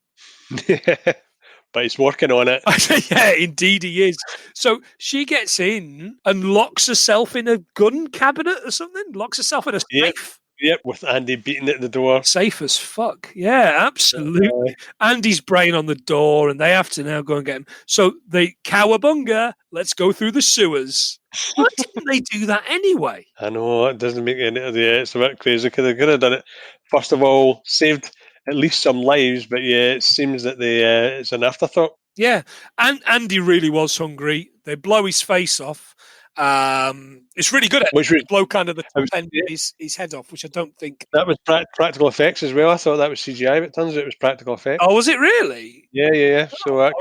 But he's working on it. Yeah, indeed he is. So she gets in and locks herself in a gun cabinet or something. Locks herself in a safe. Yep, with Andy beating at the door. Safe as fuck. Yeah, absolutely. Andy's brain on the door, and they have to now go and get him. So they cowabunga, let's go through the sewers. Why didn't they do that anyway? I know, it doesn't make any it's a bit crazy because they could have done it. First of all, saved at least some lives, but yeah, it seems that it's an afterthought. Yeah, and Andy really was hungry. They blow his face off. It's really good at blow kind of the top end of his head off, which I don't think that was practical effects as well. I thought that was CGI, but it turns out it was practical effects. Oh, was it really? Yeah. So it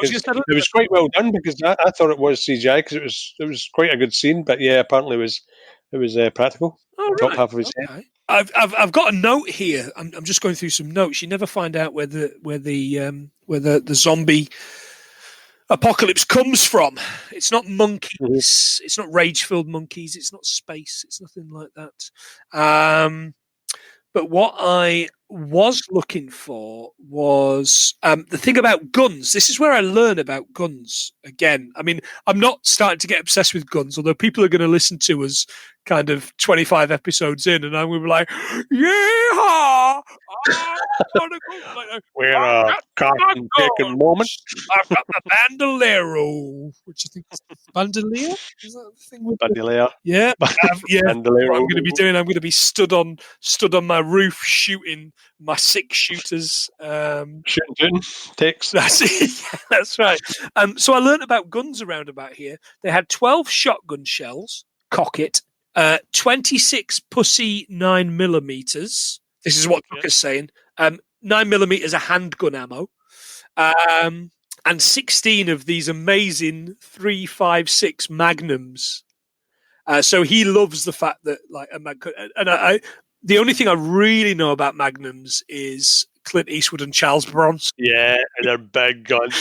was quite well done because I thought it was CGI because it was quite a good scene, but yeah, apparently it was practical. Oh, top right. half of his head. I've got a note here. I'm just going through some notes. You never find out where the zombie apocalypse comes from. It's not monkeys. Mm-hmm. It's not rage-filled monkeys. It's not space. It's nothing like that. But what I was looking for was the thing about guns. This is where I learn about guns again. I mean, I'm not starting to get obsessed with guns, although people are going to listen to us kind of 25 episodes in, and I'm going to be like, yeah, we're a cotton picking moment. I've got the bandolero, which I think is bandolier. Is that the thing with bandolier? Yeah, bandolero. What I'm going to be doing, I'm going to be stood on my roof shooting my 6 shooters. Shooting takes. That's right. So I learned about guns around about here. They had 12 shotgun shells, cock it, 26 pussy 9mm. This is what Tucker's saying. 9mm a handgun ammo. And 16 of these amazing 3.56 magnums. So he loves the fact that the only thing I really know about magnums is Clint Eastwood and Charles Bronson. Yeah, and they're big guns.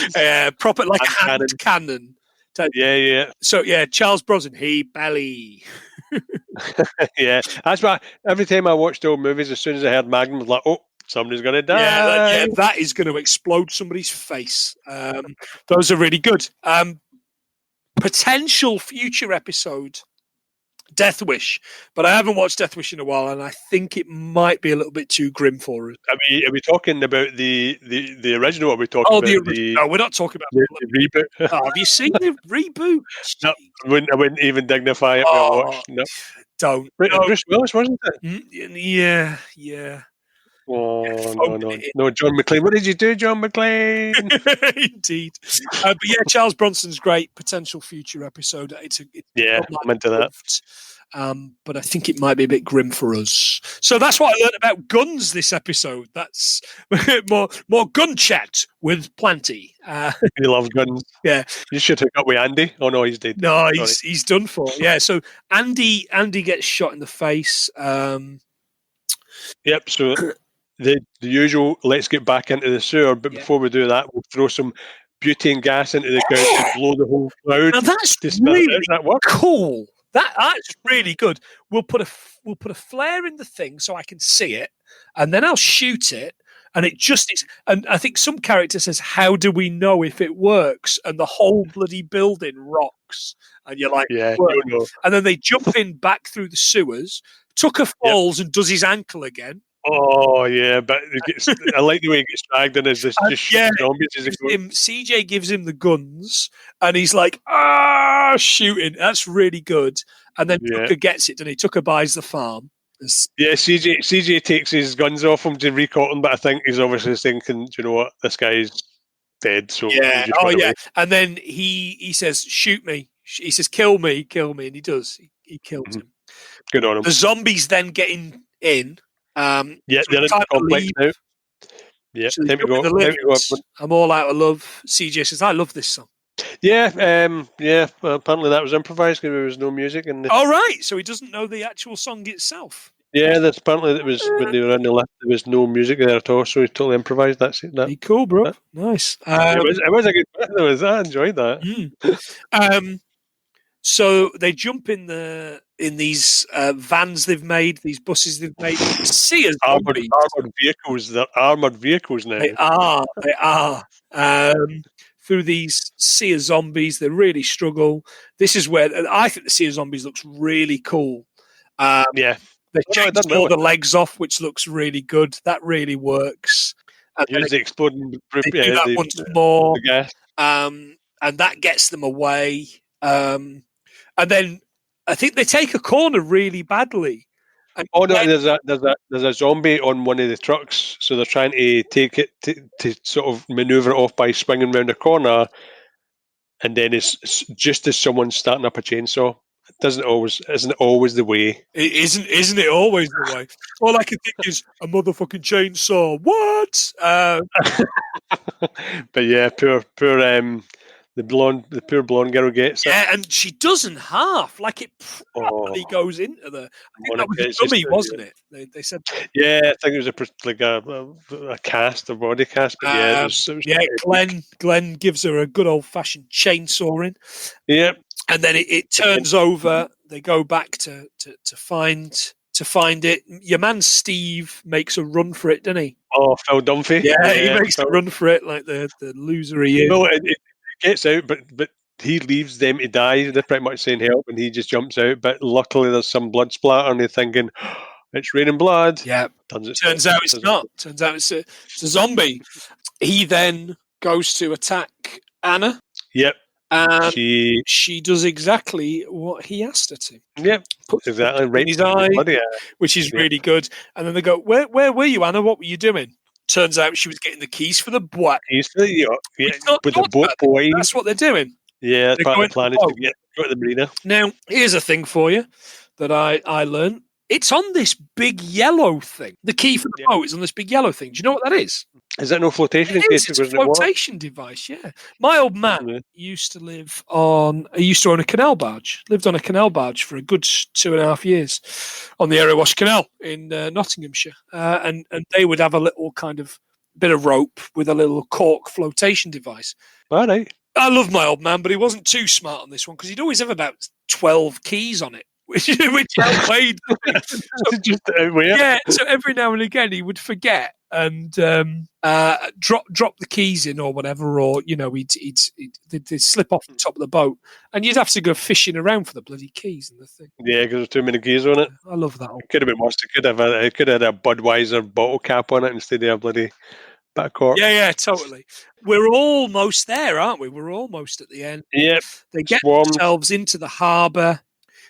Proper like a hand cannon. Yeah. So yeah, Charles Bronson, he belly. Yeah, that's why every time I watched old movies, as soon as I heard Magnum, I was like, oh, somebody's going to die. Yeah, that is going to explode somebody's face. Those are really good. Potential future episode, Death Wish, but I haven't watched Death Wish in a while, and I think it might be a little bit too grim for us. Are we talking about the original? Or are we talking about no, we're not talking about the reboot. Have you seen the reboot? No, I wouldn't even dignify it. No. Don't. Bruce Willis, wasn't it? Yeah. Oh, no, John McClane. What did you do, John McClane? Indeed. But yeah, Charles Bronson's great. Potential future episode. I'm into that. But I think it might be a bit grim for us. So that's what I learned about guns this episode. That's more gun chat with Planty. He loves guns. Yeah. You should hook up with Andy. Oh no, he's dead. No, he's done for. Yeah. So Andy gets shot in the face. Yep. So the usual. Let's get back into the sewer. But before we do that, we'll throw some butane gas into the ground to blow the whole crowd. Now that's really cool. That's really good. We'll put a flare in the thing so I can see it, and then I'll shoot it, and it just is. And I think some character says, "How do we know if it works?" And the whole bloody building rocks, and you're like, Yeah, "What?" you know. And then they jump in back through the sewers. Tucker Yep. falls and does his ankle again. Oh yeah, but I like the way he gets dragged in as this And just yeah, shooting zombies as it goes. CJ gives him the guns, and he's like, shooting. That's really good. And then Yeah. Tucker gets it, and Tucker buys the farm. Yeah, CJ takes his guns off him to recall him, but I think he's obviously thinking, you know what, this guy's dead, so Yeah. he just Oh run yeah. away. And then he says, "Shoot me." He says, "Kill me, kill me," and he does. He kills Mhm. him. Good on him. The zombies then get in. Yeah, So they're it's in time the to complex leave. now. Yeah, So they time to jump in go. the Time to go, lifts. everyone. I'm all out of love. CJ says, "I love this song." Yeah. Well, apparently that was improvised because there was no music in the. All right. So he doesn't know the actual song itself. Yeah, that's apparently it was when they were in the lift. There was no music there at all, so he totally improvised. That's it. Pretty cool, bro. That. Nice. It was a good bit. I enjoyed that. So they jump in these vans they've made, these buses they've made. See as zombies. Armored vehicles. They're armored vehicles now. They are. They are. Through these sea of zombies, they really struggle. This is where I think the sea of zombies looks really cool. Yeah. They No, it doesn't chainsaw really. the legs off, which looks really good. That really works. And then Use the exploding. they do that once more, The gas. and that gets them away. And then I think they take a corner really badly. And Oh no, then, there's a zombie on one of the trucks, so they're trying to take it to sort of maneuver it off by swinging around a corner, and then it's just as someone's starting up a chainsaw. It isn't always the way. it isn't it always the way? All I can think is a motherfucking chainsaw. What? But yeah, the poor blonde girl gets it. Yeah, and she doesn't half. Like it properly Oh, goes into the. I think that was it's a dummy, just, wasn't it? They said. yeah, I think it was a cast, a body cast, but yeah, it was Yeah, Glenn gives her a good old fashioned chainsawing. yeah. And then it turns over. They go back to find it. Your man Steve makes a run for it, doesn't he? Oh, Phil Dunphy. Yeah, he makes a run for it like the loser he is. No, it gets out, but he leaves them to die. They're pretty much saying help, and he just jumps out. But luckily, there's some blood splatter, and they're thinking it's raining blood. Yeah, turns out it's not. Turns out it's a zombie. He then goes to attack Anna. Yep. And she does exactly what he asked her to. Yep. Puts exactly. Right in his eye, bloody which is really good. And then they go, "Where were you, Anna? What were you doing?" Turns out she was getting the keys for the boat. Keys for the yacht. Yeah, with the boat boy. That's what they're doing. Yeah, that's part of the plan is to go to the marina. Now, here's a thing for you that I learned. It's on this big yellow thing. The key for the boat is on this big yellow thing. Do you know what that is? Is that no flotation? It's a flotation device, yeah. My old man used to own a canal barge. Lived on a canal barge for a good 2.5 years on the Erewash Canal in Nottinghamshire. And they would have a little kind of bit of rope with a little cork flotation device. All right. I love my old man, but he wasn't too smart on this one because he'd always have about 12 keys on it. Which outweighed. Yeah, so every now and again he would forget and drop the keys in or whatever, or they'd slip off the top of the boat, and you'd have to go fishing around for the bloody keys and the thing. Yeah, because there's too many keys on it. I love that. It could have been worse. It could have had a Budweiser bottle cap on it instead of a bloody bit of cork. Yeah, totally. We're almost there, aren't we? We're almost at the end. Yep. They get themselves into the harbour.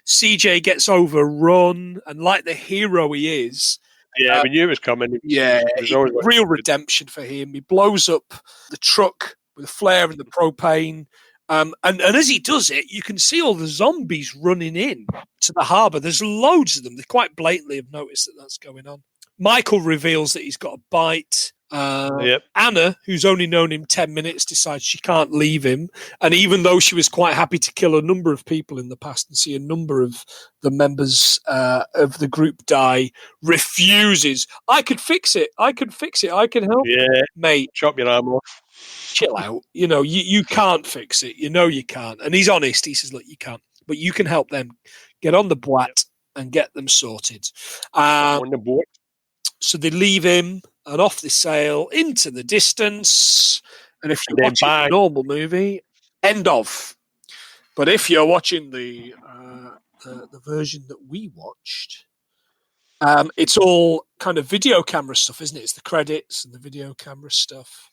CJ gets overrun, and like the hero he is, we knew it was coming. Real redemption for him. He blows up the truck with a flare and the propane, and as he does it, you can see all the zombies running in to the harbour. There's loads of them. They quite blatantly have noticed that that's going on. Michael reveals that he's got a bite. Anna, who's only known him 10 minutes, decides she can't leave him. And even though she was quite happy to kill a number of people in the past and see a number of the members of the group die, refuses. I could fix it. I can help. Yeah. Mate. Chop your arm off. Chill out. You can't fix it. You can't. And he's honest. He says, look, you can't. But you can help them. Get on the boat and get them sorted. On the boat. So they leave him. and off they sail into the distance. And if you're And then watching the bang. normal movie, end of. But if you're watching the version that we watched, it's all kind of video camera stuff, isn't it? It's the credits and the video camera stuff.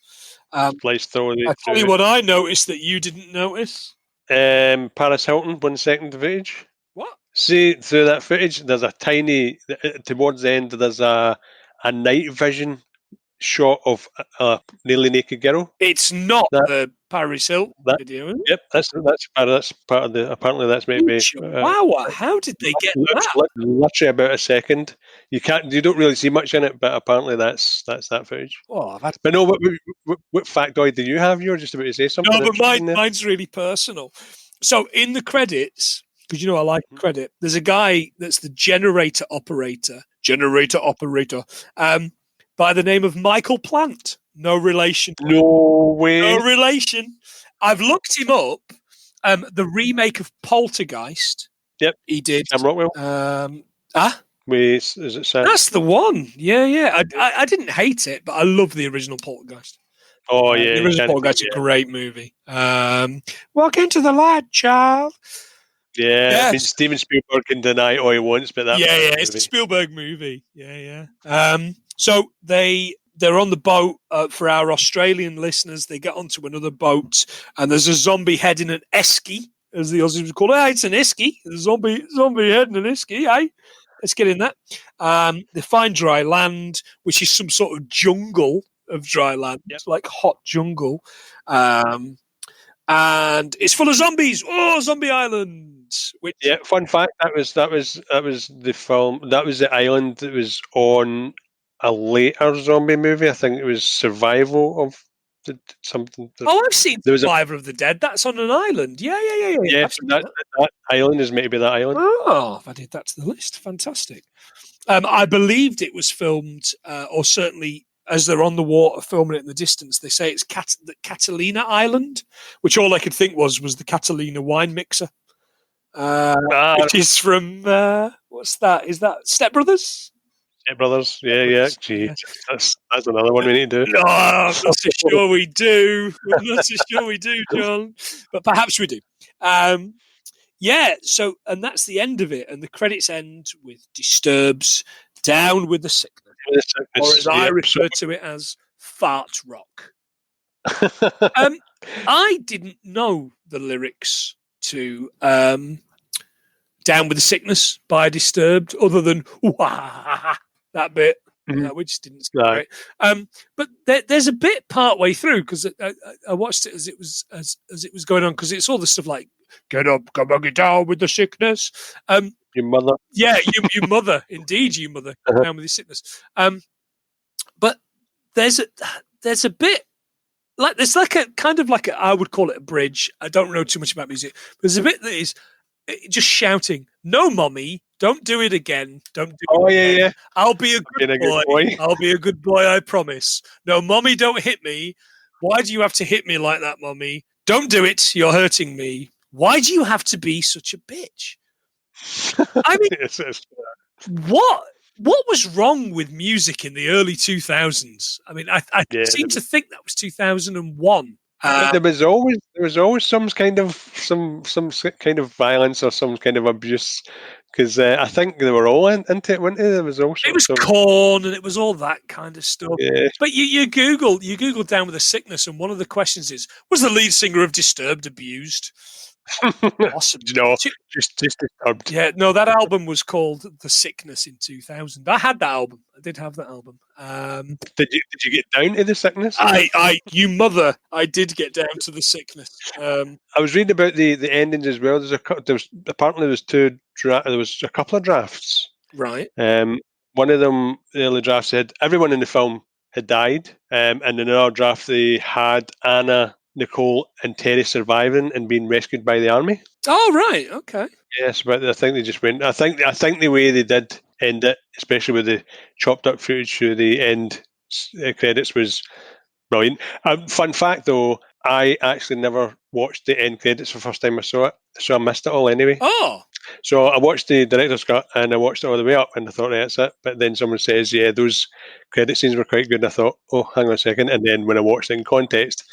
Splice throwing I it tell you through. what I noticed that you didn't notice. Paris Hilton, 1 second footage. What? See, through that footage, there's a tiny, towards the end, there's a night vision shot of a nearly naked girl. It's not That, the Paris Hilton that, video, is it? yep, that's part of the, apparently that's maybe, Wow, how did they get that? literally about a second. You don't really see much in it, but apparently that's that footage. Oh, I've had But no, what factoid do you have? You were just about to say something. no, but interesting there. mine's really personal. So in the credits, because I like credit, there's a guy that's the generator operator, by the name of Michael Plant. No relation. No way. No relation. I've looked him up. The remake of Poltergeist. Yep. He did. Sam Rockwell. Wait, is it Sam? That's the one. Yeah. I didn't hate it, but I love the original Poltergeist. Oh yeah, the original Poltergeist is a great movie. Walk into the light, child. Yeah, Yes. I mean, Steven Spielberg can deny all he wants, but that it's a Spielberg movie. So they're on the boat for our Australian listeners. They get onto another boat, and there's a zombie heading an esky, as the Aussies would call it. It's an esky. A zombie heading an esky. Let's get in that. They find dry land, which is some sort of jungle of dry land. Yep. It's like hot jungle, and it's full of zombies. Oh, Zombie Island! Which fun fact, that was the film. That was the island that was on a later zombie movie. I think it was Survival of something. Oh, I've seen there was Survivor of the Dead. That's on an island. Yeah. Yeah, that island is maybe that island. Oh, I've added that to the list. Fantastic. I believed it was filmed, or certainly as they're on the water filming it in the distance, they say it's the Catalina Island, which all I could think was the Catalina wine mixer, which is from, what's that? Is that Step Brothers? Step Brothers, yeah. Gee, that's another one we need to do. No, I'm not so sure we do. I'm not so sure we do, John. But perhaps we do. So, and that's the end of it. And the credits end with Disturbed's Down with the Sickness. Or as I refer to it as Fart Rock. I didn't know the lyrics to Down with the Sickness by Disturbed, other than that bit, which didn't sound great. But there's a bit part way through, because I watched it as it was going on, because it's all the stuff like "Get up, come on, get down with the sickness." Your mother, yeah, you mother, indeed, you mother, down with the sickness. But there's a bit like there's like a kind of like I would call it a bridge. I don't know too much about music, but there's a bit that is just shouting, "No, mommy, don't do it again. Don't do it again. Yeah. I'll be a good boy. I'll be a good boy, I promise. No, mommy, don't hit me. Why do you have to hit me like that, mommy? Don't do it. You're hurting me. Why do you have to be such a bitch?" I mean, what was wrong with music in the early 2000s? I mean, I seem to think that was 2001. But there was always some kind of violence or some kind of abuse, because I think they were all into it, weren't they? There was also it was Korn, and it was all that kind of stuff. Yeah. But you Google Down with the Sickness, and one of the questions is, was the lead singer of Disturbed abused? Awesome. No, just Disturbed. Yeah, no, that album was called The Sickness in 2000. I had that album. I did have that album. Did you get down to the sickness? You mother, I did get down to the sickness. I was reading about the endings as well. Apparently there was a couple of drafts. Right. One of them, the early draft said everyone in the film had died, and in another draft they had Anna, Nicole, and Terry surviving and being rescued by the army. Oh, right. Okay. Yes, but I think they just went. I think the way they did end it, especially with the chopped up footage through the end credits, was Brilliant. Fun fact, though, I actually never watched the end credits the first time I saw it, so I missed it all anyway. Oh, So I watched the director's cut and I watched it all the way up, and I thought, right, that's it. But then someone says, yeah, those credit scenes were quite good. And I thought, oh, hang on a second. And then when I watched it in context,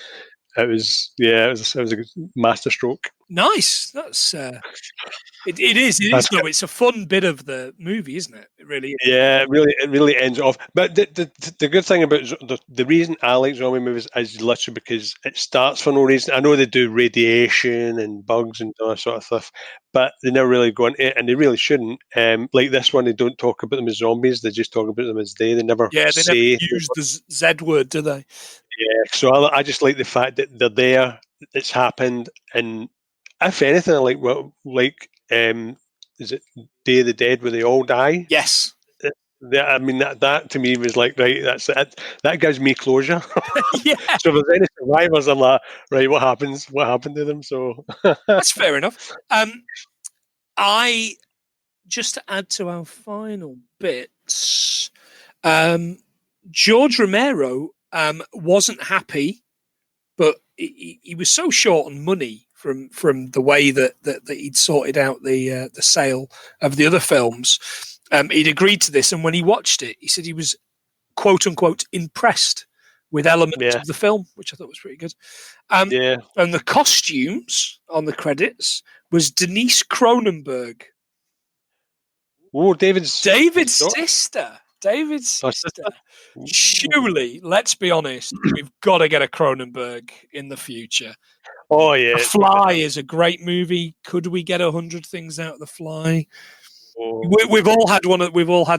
it was a good masterstroke. nice. That's it is. It is. That's No, it's a fun bit of the movie, isn't it? It really is. Yeah, it really ends it off. But the good thing about the reason I like zombie movies is literally because it starts for no reason. I know they do radiation and bugs and all that sort of stuff, but they never really go into it, and they really shouldn't. Like this one, they don't talk about them as zombies; they just talk about them as they. They never Yeah, they never say. use the Z word, do they? Yeah, so I just like the fact that they're there. It's happened, and if anything, I like is it Day of the Dead where they all die? Yes. I mean that to me was like, right, that's it. That gives me closure. Yeah, So if there's any survivors, I'm like, right, what happens? What happened to them? So that's fair enough. I just to add to our final bits, George Romero wasn't happy, but he was so short on money from the way that he'd sorted out the sale of the other films. He'd agreed to this, and when he watched it, he said he was quote unquote impressed with elements of the film, which I thought was pretty good. yeah. And the costumes on the credits was Denise Cronenberg, Oh, David's sister. David's sister. Surely, let's be honest, we've got to get a Cronenberg in the future. Oh yeah, The Fly is a great movie. Could we get 100 things out of The Fly? Oh. We've all had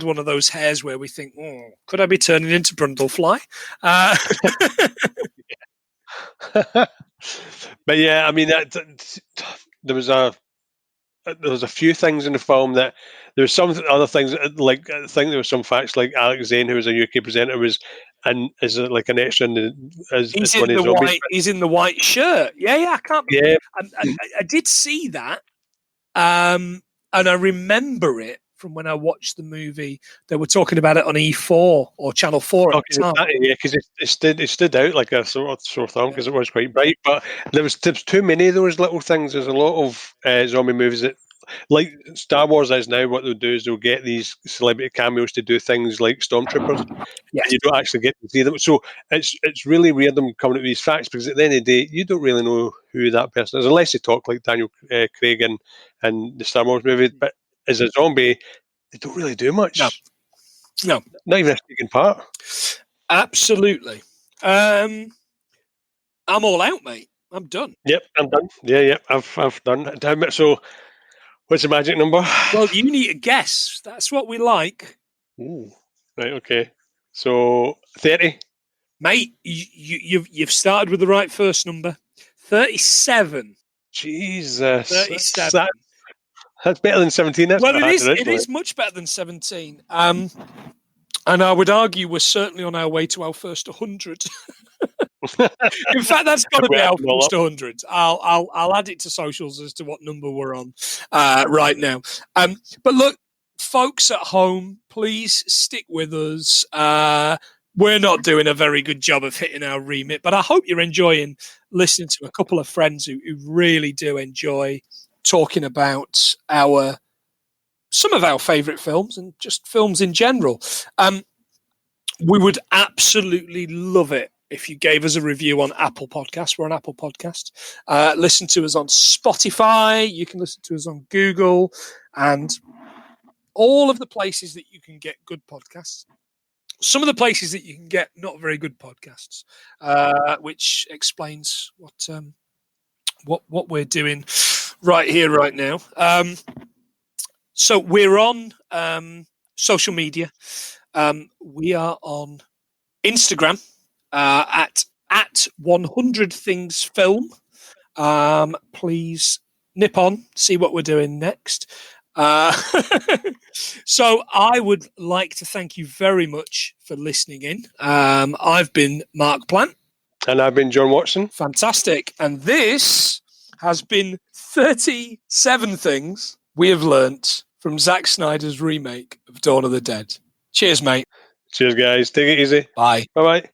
one of those hairs where we think, oh, could I be turning into Brundlefly? But yeah, I mean there was a few things in the film that there was some other things like I think there was some facts like Alex Zane, who was a UK presenter, was and is like an extra in as He's one in of the the zombies. white. He's in the white shirt. Yeah, I can't. Yeah, I did see that, and I remember it from when I watched the movie. They were talking about it on E4 or Channel 4 at the time. yeah, because it stood out like a sore thumb because it was quite bright. But there's too many of those little things. There's a lot of zombie movies that, like Star Wars is now, what they'll do is they'll get these celebrity cameos to do things like stormtroopers. Yes. And you don't actually get to see them. So it's really weird them coming up with these facts because at the end of the day, you don't really know who that person is unless you talk like Daniel Craig and the Star Wars movie. But as a zombie, they don't really do much. No. Not even a speaking part. Absolutely. I'm all out, mate. I'm done. Yep, I'm done. Yeah, I've done. Damn it. So, what's the magic number? Well, you need to guess. That's what we like. Ooh, right. Okay. So 30. Mate, you've started with the right first number. 37. Jesus. 37. That's better than 17. That's well, it is much better than 17. And I would argue we're certainly on our way to our first 100. In fact, that's got to be our first 100. I'll add it to socials as to what number we're on right now. But look, folks at home, please stick with us. We're not doing a very good job of hitting our remit, but I hope you're enjoying listening to a couple of friends who really do enjoy talking about some of our favourite films and just films in general. We would absolutely love it if you gave us a review on Apple Podcasts. We're on Apple Podcasts. Listen to us on Spotify. You can listen to us on Google and all of the places that you can get good podcasts. Some of the places that you can get not very good podcasts, which explains what we're doing right here, right now. So we're on social media. We are on Instagram at 100 Things Film. Please nip on, see what we're doing next. So I would like to thank you very much for listening in. I've been Mark Plant. And I've been John Watson. Fantastic. And this has been 37 things we have learnt from Zack Snyder's remake of Dawn of the Dead. Cheers, mate. Cheers, guys. Take it easy. Bye. Bye-bye.